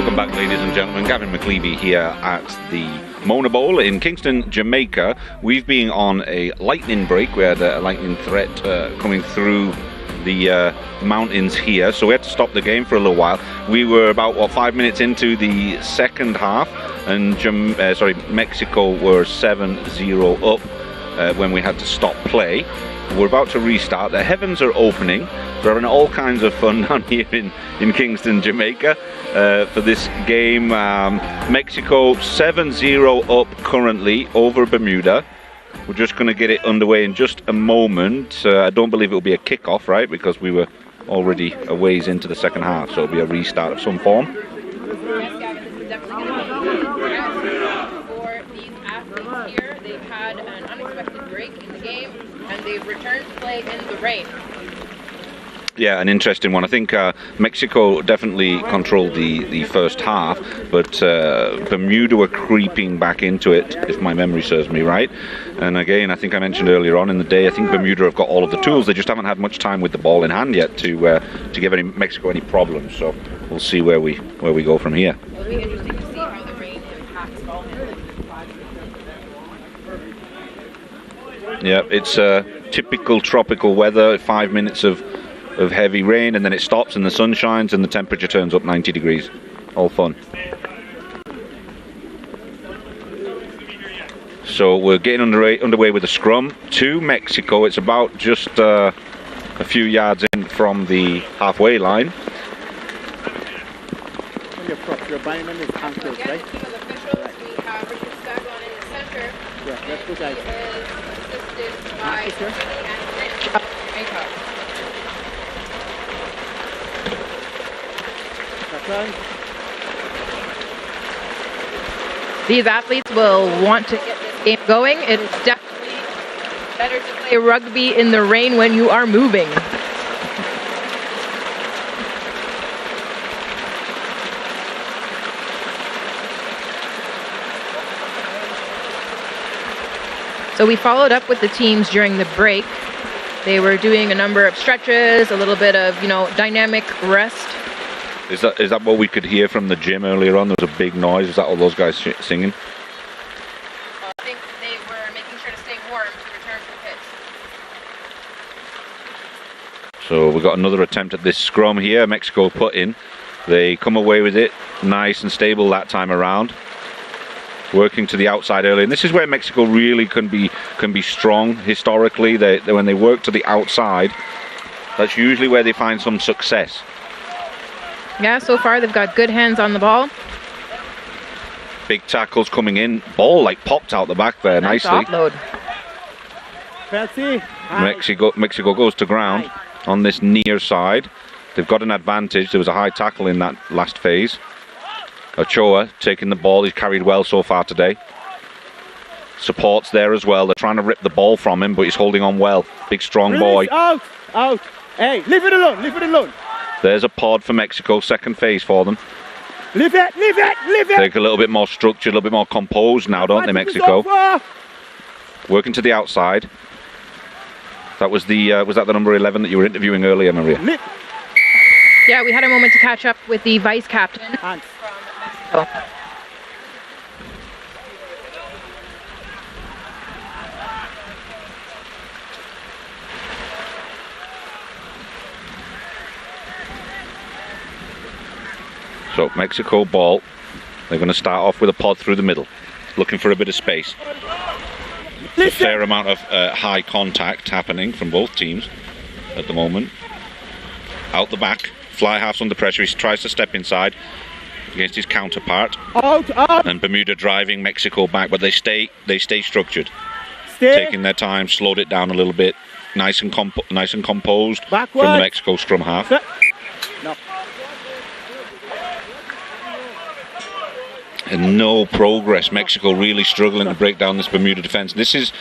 Welcome back, ladies and gentlemen. Gavin McLeavy here at the Mona Bowl in Kingston, Jamaica. We've been on a lightning break. We had a lightning threat coming through the mountains here, so we had to stop the game for a little while. We were about 5 minutes into the second half, and Mexico were 7-0 up when we had to stop play. We're about to restart. The heavens are opening. We're having all kinds of fun down here in Kingston, Jamaica for this game. Mexico 7-0 up currently over Bermuda. We're just going to get it underway in just a moment. I don't believe it will be a kickoff, right? Because we were already a ways into the second half, so it'll be a restart of some form. Yes, Gavin, this is definitely going to be a for these athletes here. They've had an unexpected break in the game, and they've returned to play in the rain. Yeah, an interesting one. I think Mexico definitely controlled the first half, but Bermuda were creeping back into it, if my memory serves me right. And again, I think I mentioned earlier on in the day, I think Bermuda have got all of the tools. They just haven't had much time with the ball in hand yet to give Mexico any problems. So we'll see where we go from here. It'll be interesting to see how the rain impacts ball handling. Yeah, it's typical tropical weather. 5 minutes of heavy rain, and then it stops and the sun shines and the temperature turns up 90 degrees. All fun. So we're getting underway with a scrum to Mexico. It's about just a few yards in from the halfway line. You're buying them with ankles, Again, right? the team of officials, we have Richard Staglon in the center. Yeah, let's go, guys. He is assisted by Jamaica. These athletes will want to get this game going. It is definitely better to play rugby in the rain when you are moving. So we followed up with the teams during the break. They were doing a number of stretches, a little bit of, dynamic rest. Is that what we could hear from the gym earlier on? There was a big noise. Is that all those guys singing? I think they were making sure to stay warm to return to the pits. So we got another attempt at this scrum here. Mexico put in. They come away with it nice and stable that time around. Working to the outside early, and this is where Mexico really can be strong historically. When they work to the outside, that's usually where they find some success. Yeah, so far they've got good hands on the ball. Big tackles coming in. Ball popped out the back there nice nicely. Offload. Mexico goes to ground on this near side. They've got an advantage. There was a high tackle in that last phase. Ochoa taking the ball. He's carried well so far today. Support's there as well. They're trying to rip the ball from him, but he's holding on well. Big strong boy. Out. Hey, leave it alone. There's a pod for Mexico. Second phase for them. Leave it. Take a little bit more structured, a little bit more composed now, don't they, Mexico? Working to the outside. That was was that the number 11 that you were interviewing earlier, Maria? Yeah, we had a moment to catch up with the vice captain from Mexico. So Mexico ball. They're going to start off with a pod through the middle, looking for a bit of space. A fair amount of high contact happening from both teams at the moment. Out the back, fly half's under pressure. He tries to step inside against his counterpart. Out. And Bermuda driving Mexico back, but they stay structured. Taking their time, slowed it down a little bit. Nice and composed Backward. from the Mexico scrum half. No. And no progress. Mexico really struggling to break down this Bermuda defence. This is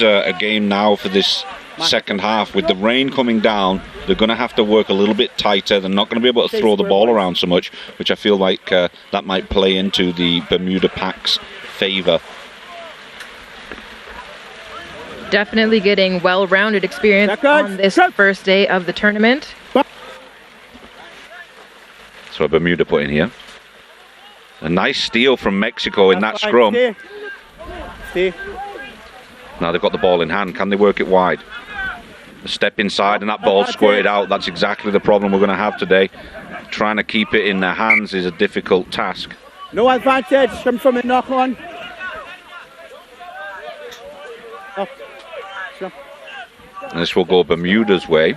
a game now for this second half. With the rain coming down, they're going to have to work a little bit tighter. They're not going to be able to throw the ball around so much, which I feel like that might play into the Bermuda Pack's favour. Definitely getting well-rounded experience on this first day of the tournament. So Bermuda put in here. A nice steal from Mexico in that scrum. Stay. Now they've got the ball in hand. Can they work it wide? A step inside and that ball squirted out. That's exactly the problem we're going to have today. Trying to keep it in their hands is a difficult task. No advantage from a knock on. And this will go Bermuda's way.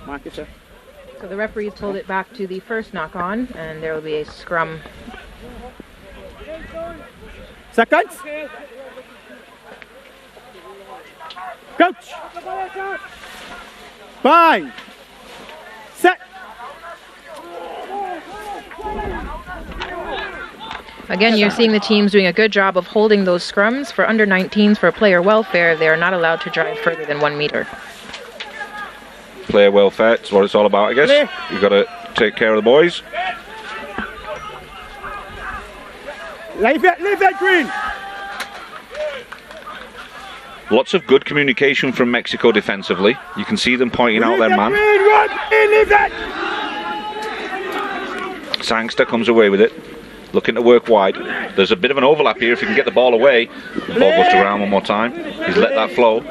Mark it, sir. So the referees pulled it back to the first knock on, and there will be a scrum. Seconds. Coach. 5. Set. Again, you're seeing the teams doing a good job of holding those scrums. For under 19s, for player welfare, they are not allowed to drive further than 1 meter. Player welfare, that's what it's all about, I guess. You've got to take care of the boys. Leave that green. Lots of good communication from Mexico defensively. You can see them pointing out their man. Leave that. Sangster comes away with it, looking to work wide. There's a bit of an overlap here. If you can get the ball away, the ball goes to ground one more time. He's let that flow.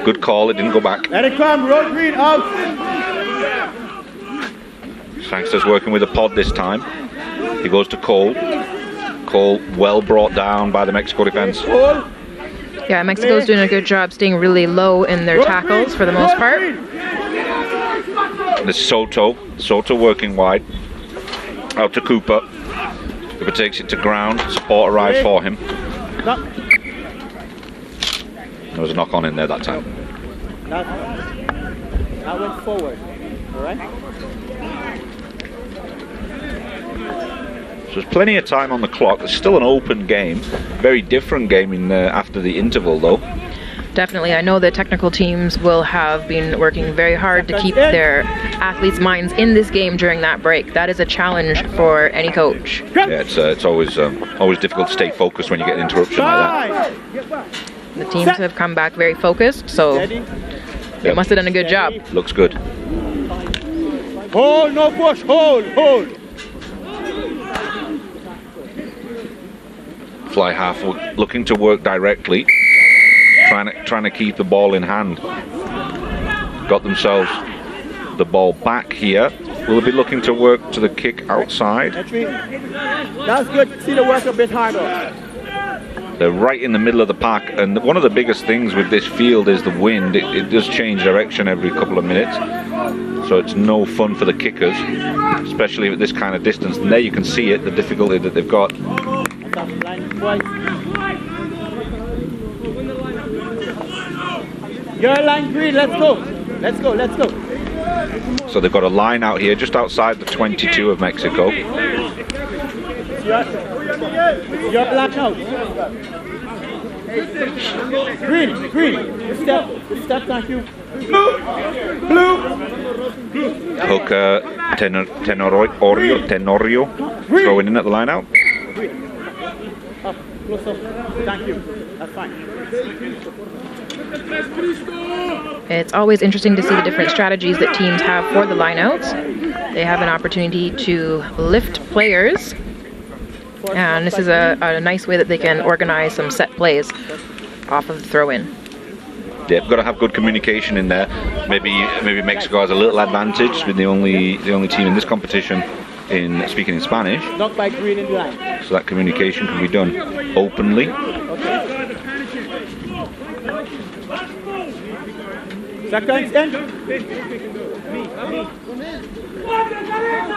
Good call, it didn't go back. Let it come, road green out. Sangster's working with a pod this time. He goes to Cole. Cole well brought down by the Mexico defense. Yeah, Mexico's doing a good job staying really low in their tackles for the most part. There's Soto. Soto working wide. Out to Cooper. Cooper takes it to ground. Support arrives for him. There was a knock on in there that time. That went forward. All right. So there's plenty of time on the clock. There's still an open game. Very different game in after the interval, though. Definitely. I know the technical teams will have been working very hard to keep their athletes' minds in this game during that break. That is a challenge for any coach. Yeah, it's always difficult to stay focused when you get an interruption like that. The teams have come back very focused, so they must have done a good job. Looks good. Hold, no push, hold. Fly half looking to work directly, trying to keep the ball in hand. Got themselves the ball back here. Will they be looking to work to the kick outside? That's good. See the work a bit harder. They're right in the middle of the park, and one of the biggest things with this field is the wind. It does change direction every couple of minutes, so it's no fun for the kickers, especially at this kind of distance. And there you can see it, the difficulty that they've got. Your line green, let's go. So they've got a line out here just outside the 22 of Mexico. Your line out. Green. Step, thank you. Blue. Hooker Tenorio throwing in at the line out. Close up. Thank you. That's fine. It's always interesting to see the different strategies that teams have for the lineouts. They have an opportunity to lift players, and this is a nice way that they can organize some set plays off of the throw-in. Yeah, got to have good communication in there. Maybe Mexico has a little advantage with the only team in this competition in speaking in Spanish. Knocked by green in line. So that communication can be done openly. Seconds in.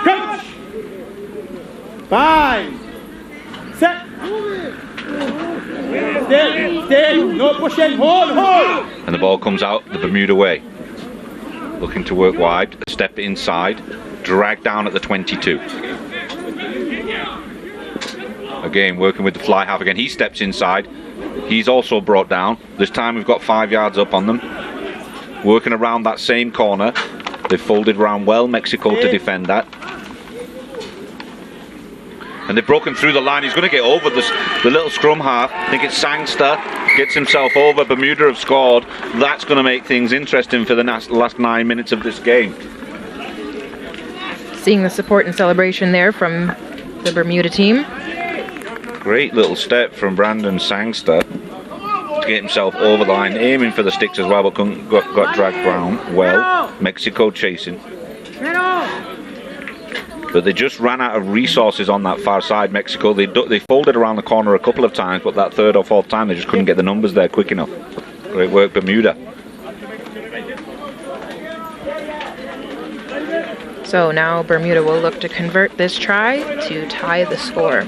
Coach. 5. Set. Stay. No pushing. Hold. And the ball comes out the Bermuda way. Looking to work wide. Step inside. Drag down at the 22. Again, working with the fly half again. He steps inside. He's also brought down. This time we've got 5 yards up on them. Working around that same corner. They've folded around well, Mexico, to defend that. And they've broken through the line. He's going to get over the little scrum half. I think it's Sangster. Gets himself over. Bermuda have scored. That's going to make things interesting for the last 9 minutes of this game. Seeing the support and celebration there from the Bermuda team. Great little step from Brandon Sangster to get himself over the line, aiming for the sticks as well, but got dragged down. Well, Mexico chasing. But they just ran out of resources on that far side, Mexico. They folded around the corner a couple of times, but that third or fourth time they just couldn't get the numbers there quick enough. Great work, Bermuda. So now Bermuda will look to convert this try to tie the score.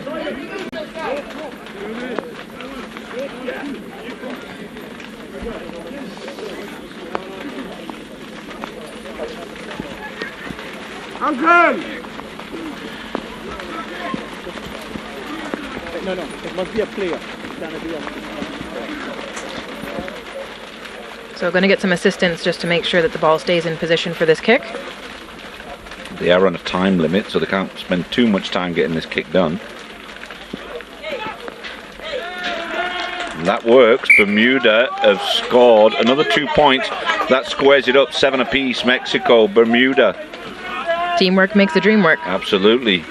Uncle! No, it must be a player. So going to get some assistance just to make sure that the ball stays in position for this kick. They are on a time limit, so they can't spend too much time getting this kick done. And that works. Bermuda have scored another 2 points. That squares it up, 7 apiece. Mexico, Bermuda. Teamwork makes the dream work. Absolutely.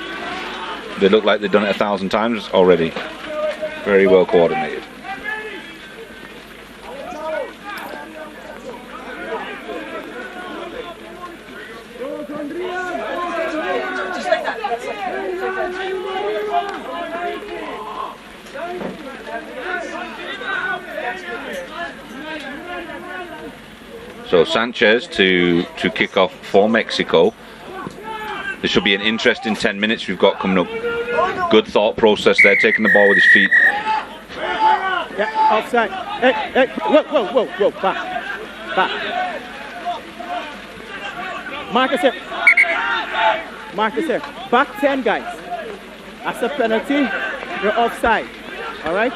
They look like they've done it 1,000 times already. Very well coordinated. So Sanchez to kick off for Mexico. This should be an interesting 10 minutes we've got coming up. Good thought process there, taking the ball with his feet. Yeah, offside. Hey, whoa, back. Marcus here. Back 10 guys. That's a penalty. You're offside. All right?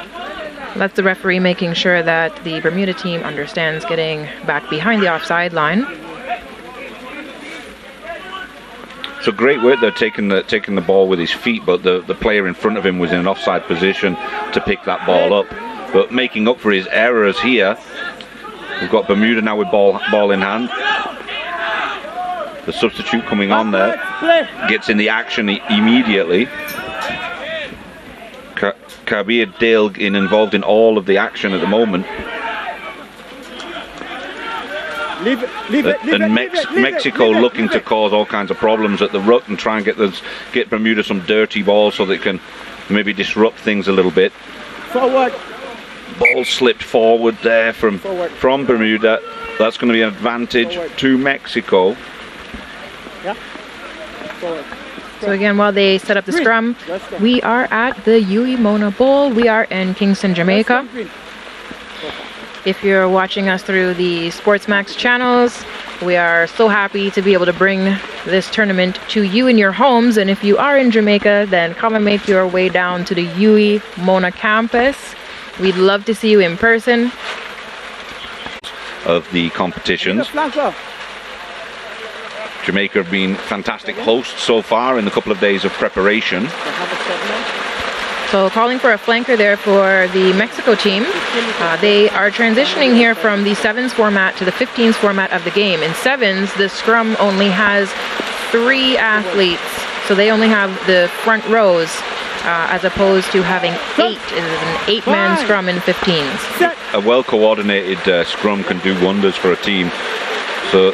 That's the referee making sure that the Bermuda team understands getting back behind the offside line. So great work there, taking the ball with his feet, but the player in front of him was in an offside position to pick that ball up. But making up for his errors here, we've got Bermuda now with ball in hand. The substitute coming on there gets in the action immediately. Kabir Dale involved in all of the action at the moment. Mexico looking to cause all kinds of problems at the ruck and try and get Bermuda some dirty balls so they can maybe disrupt things a little bit. Forward. Ball slipped forward there from Bermuda. That's going to be an advantage to Mexico. Yeah. Forward. So again, while they set up the scrum, we are at the Yui Mona Bowl. We are in Kingston, Jamaica. If you're watching us through the SportsMax channels, we are so happy to be able to bring this tournament to you in your homes. And if you are in Jamaica, then come and make your way down to the Yui Mona campus. We'd love to see you in person. Of the competitions. Jamaica have been fantastic hosts so far in the couple of days of preparation. So calling for a flanker there for the Mexico team. They are transitioning here from the sevens format to the 15s format of the game. In sevens, the scrum only has 3 athletes, so they only have the front rows as opposed to having 8. It is an 8-man scrum in 15s. A well-coordinated scrum can do wonders for a team. So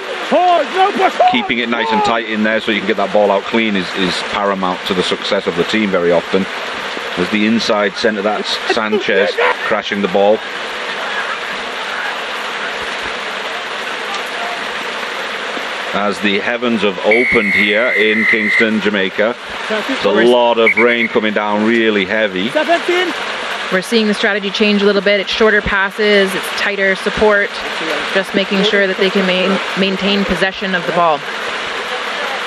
keeping it nice and tight in there so you can get that ball out clean is paramount to the success of the team very often. As the inside centre, that's Sanchez crashing the ball. As the heavens have opened here in Kingston, Jamaica. There's a lot of rain coming down, really heavy. 17. We're seeing the strategy change a little bit. It's shorter passes, it's tighter support, just making sure that they can maintain possession of the ball.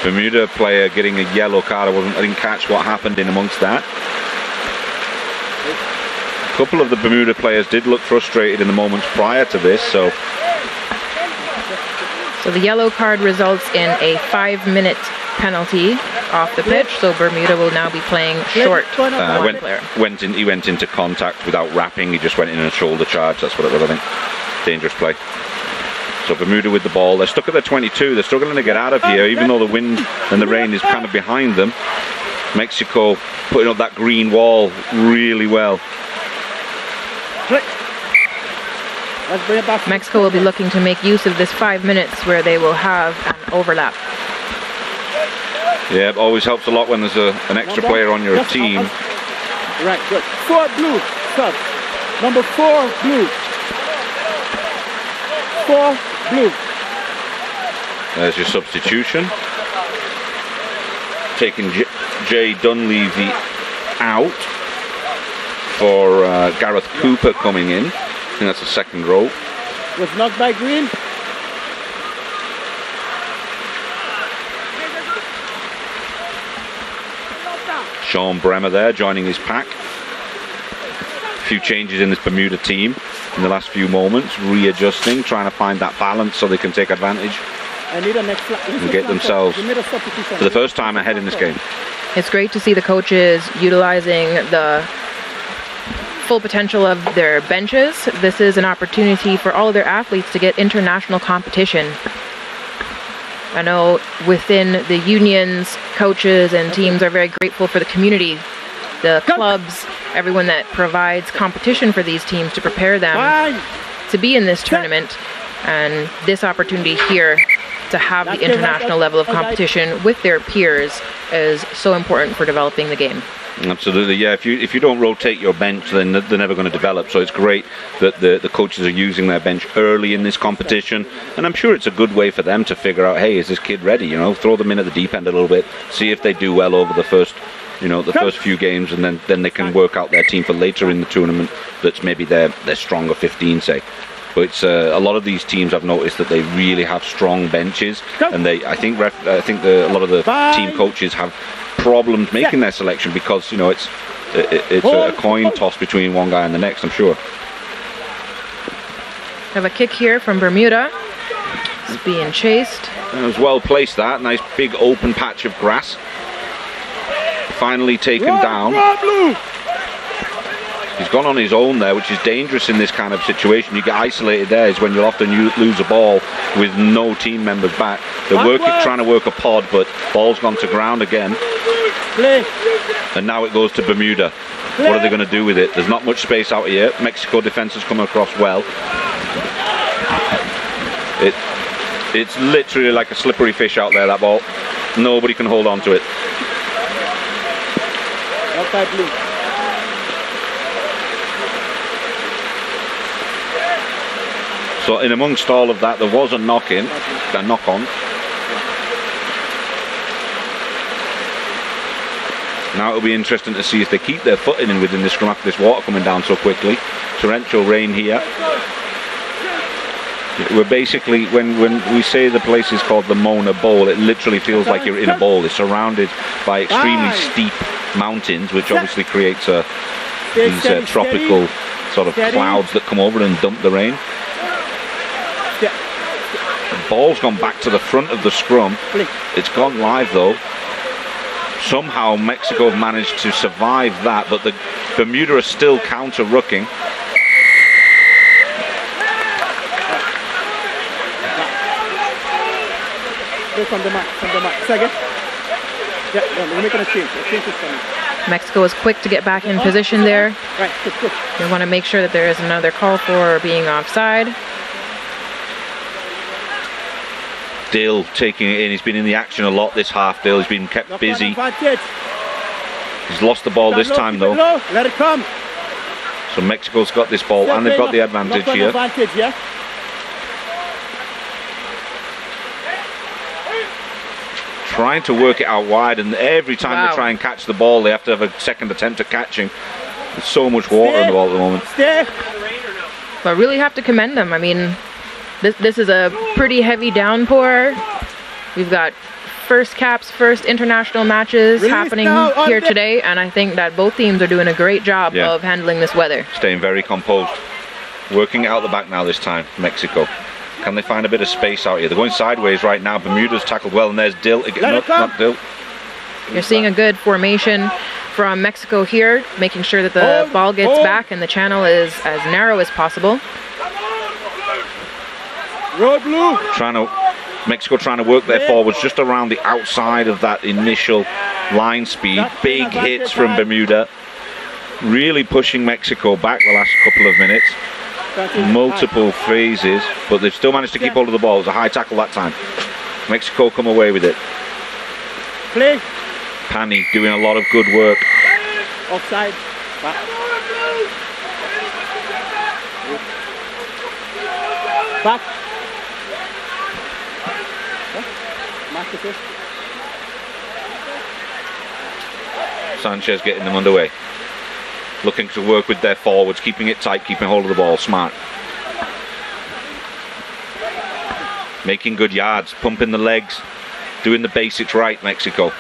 Bermuda player getting a yellow card. I didn't catch what happened in amongst that. A couple of the Bermuda players did look frustrated in the moments prior to this, so the yellow card results in a 5-minute penalty off the pitch, so Bermuda will now be playing short. One player. He went into contact without wrapping. He just went in a shoulder charge. That's what it was, I think. Dangerous play. So Bermuda with the ball. They're stuck at their 22. They're struggling to get out of here, even though the wind and the rain is kind of behind them. Mexico putting up that green wall really well. Mexico will be looking to make use of this 5 minutes where they will have an overlap. Yeah, it always helps a lot when there's an extra player on your team. Right, good. 4 blue, sub. Number 4 blue. 4 blue. There's your substitution. Taking Jay Dunleavy out for Gareth Cooper coming in. I think that's the second row. Was knocked by Green. Sean Bremer there joining his pack. A few changes in this Bermuda team in the last few moments, readjusting, trying to find that balance so they can take advantage and get themselves for the first time ahead in this game. It's great to see the coaches utilizing the full potential of their benches. This is an opportunity for all of their athletes to get international competition. I know within the unions, coaches and teams are very grateful for the community, the clubs, everyone that provides competition for these teams to prepare them to be in this tournament. And this opportunity here to have the international level of competition with their peers is so important for developing the game. Absolutely, yeah. If you don't rotate your bench, then they're never going to develop. So it's great that the coaches are using their bench early in this competition, and I'm sure it's a good way for them to figure out, hey, is this kid ready? You know, throw them in at the deep end a little bit, see if they do well over the first, first few games, and then they can work out their team for later in the tournament. That's maybe their stronger 15, say. But it's a lot of these teams I've noticed that they really have strong benches, and I think a lot of the team coaches have problems making their selection because it's a coin toss between one guy and the next, I'm sure. Have a kick here from Bermuda. It's being chased. It was well placed, that nice big open patch of grass. Finally taken down. He's gone on his own there, which is dangerous in this kind of situation. You get isolated there is when you'll often lose a ball with no team members back. They're trying to work a pod, but ball's gone to ground again. And now it goes to Bermuda. What are they going to do with it? There's not much space out here. Mexico defense has come across well. It's literally like a slippery fish out there, that ball. Nobody can hold on to it. So in amongst all of that, there was a knock-on. Now it'll be interesting to see if they keep their footing in within this scrum after this water coming down so quickly. Torrential rain here. We're basically, when we say the place is called the Mona Bowl, it literally feels like you're in a bowl. It's surrounded by extremely steep mountains, which obviously creates these tropical sort of clouds that come over and dump the rain. The ball's gone back to the front of the scrum. It's gone live though. Somehow Mexico have managed to survive that, but the Bermuda are still counter-rucking. Mexico is quick to get back in position there. They want to make sure that there is another call for being offside. Dill taking it in. He's been in the action a lot this half, Dill. He's been kept busy. He's lost the ball this time though. Let it come. So Mexico's got this ball and they've got the advantage here. Trying to work it out wide, and every time they try and catch the ball, they have to have a second attempt at catching. There's so much water in the ball at the moment. But really have to commend them. I mean, this is a pretty heavy downpour. We've got first international matches happening here today, and I think that both teams are doing a great job of handling this weather. Staying very composed. Working out the back now this time, Mexico. Can they find a bit of space out here? They're going sideways right now. Bermuda's tackled well, and there's Dill. Not Dill. You're seeing a good formation from Mexico here, making sure that the ball gets back and the channel is as narrow as possible. Mexico trying to work their forwards just around the outside of that initial line speed. Big hits from Bermuda. Really pushing Mexico back the last couple of minutes. Multiple phases, but they've still managed to keep hold of the ball. It was a high tackle that time. Mexico come away with it. Play. Pani doing a lot of good work. Offside. Back. Sanchez getting them underway. Looking to work with their forwards, keeping it tight, keeping hold of the ball. Smart. Making good yards, pumping the legs, doing the basics right, Mexico.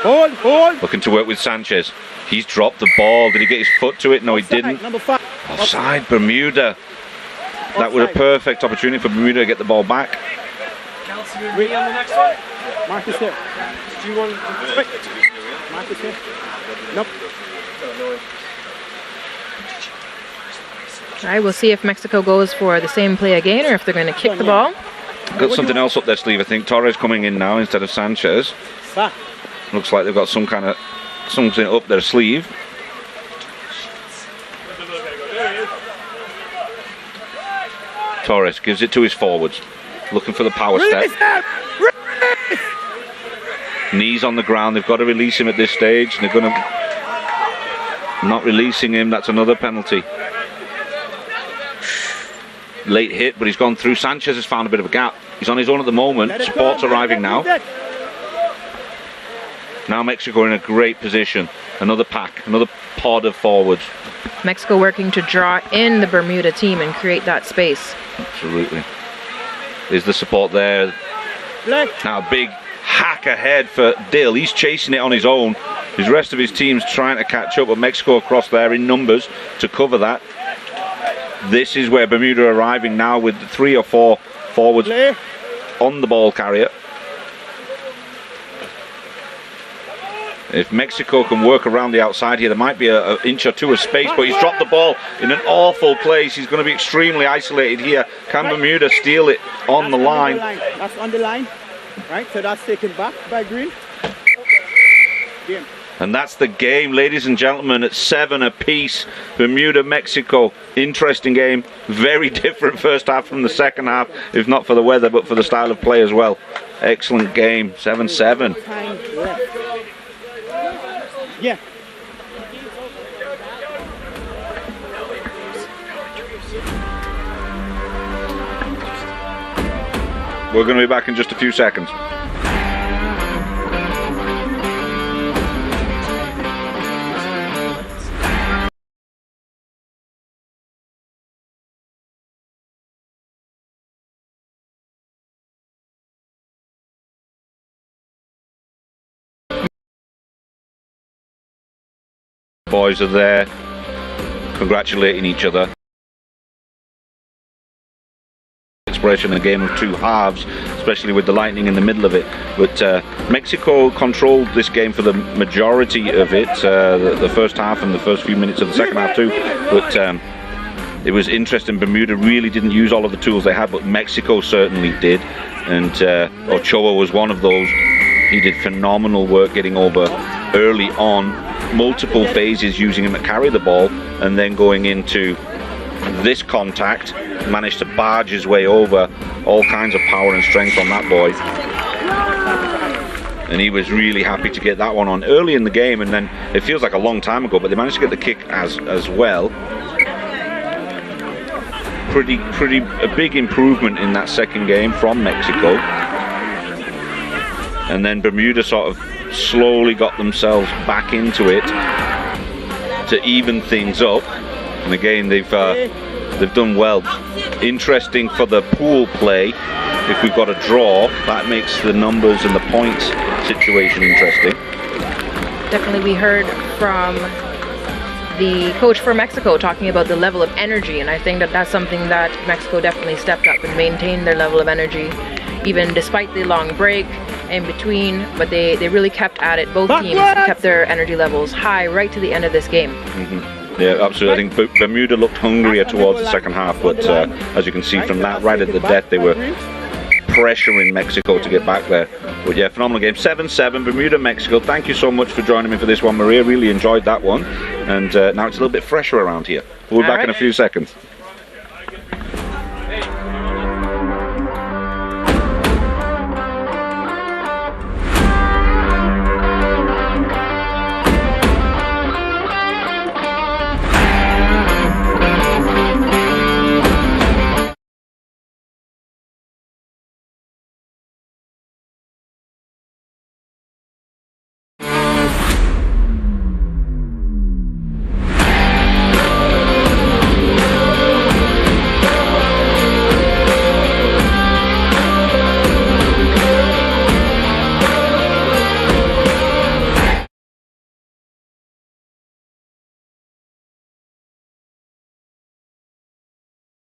Hold. Looking to work with Sanchez. He's dropped the ball. Did he get his foot to it? No, he didn't. Number 5. Offside, Bermuda. That was a perfect opportunity for Bermuda to get the ball back. Wait on the next one. Marcus here. Do you want wait. Marcus here. Nope. All right, we'll see if Mexico goes for the same play again or if they're going to kick the ball. Got something else up their sleeve, I think. Torres coming in now instead of Sanchez. Back. Looks like they've got something up their sleeve. Torres gives it to his forwards, looking for the power step. Knees on the ground. They've got to release him at this stage. They're going to not releasing him. That's another penalty. Late hit, but he's gone through. Sanchez has found a bit of a gap. He's on his own at the moment. Support's arriving now. Now Mexico in a great position. Another pack, another pod of forwards. Mexico working to draw in the Bermuda team and create that space. Absolutely. Is the support there? Now a big hack ahead for Dill. He's chasing it on his own. The rest of his team's trying to catch up, but Mexico across there in numbers to cover that. This is where Bermuda are arriving now with 3 or 4 forwards on the ball carrier. If Mexico can work around the outside here, there might be an inch or two of space, but he's dropped the ball in an awful place. He's going to be extremely isolated here. Can Bermuda steal it on the line? That's on the line. Right, so that's taken back by Green. Game. And that's the game, ladies and gentlemen, at 7 apiece. Bermuda, Mexico. Interesting game. Very different first half from the second half, if not for the weather, but for the style of play as well. Excellent game, 7-7. Yeah. We're going to be back in just a few seconds. Boys are there congratulating each other. Expression, a game of 2 halves, especially with the lightning in the middle of it. But Mexico controlled this game for the majority of it, the first half and the first few minutes of the second half too. But it was interesting. Bermuda really didn't use all of the tools they had, but Mexico certainly did. And Ochoa was one of those. He did phenomenal work getting over early on, multiple phases using him to carry the ball, and then going into this contact, managed to barge his way over. All kinds of power and strength on that boy. And he was really happy to get that one on early in the game, and then it feels like a long time ago, but they managed to get the kick as well. A big improvement in that second game from Mexico. And then Bermuda sort of slowly got themselves back into it to even things up. And again, they've done well. Interesting for the pool play. If we've got a draw, that makes the numbers and the points situation interesting. Definitely, we heard from the coach for Mexico talking about the level of energy, and I think that that's something that Mexico definitely stepped up and maintained their level of energy, even despite the long break in between. But they really kept at it. Both teams kept their energy levels high right to the end of this game. Yeah, absolutely. I think Bermuda looked hungrier towards the second half, but as you can see from that, right at the death, they were pressuring Mexico to get back there. But yeah, phenomenal game. 7-7, Bermuda, Mexico. Thank you so much for joining me for this one, Maria. Really enjoyed that one. And now it's a little bit fresher around here. We'll be back in a few seconds.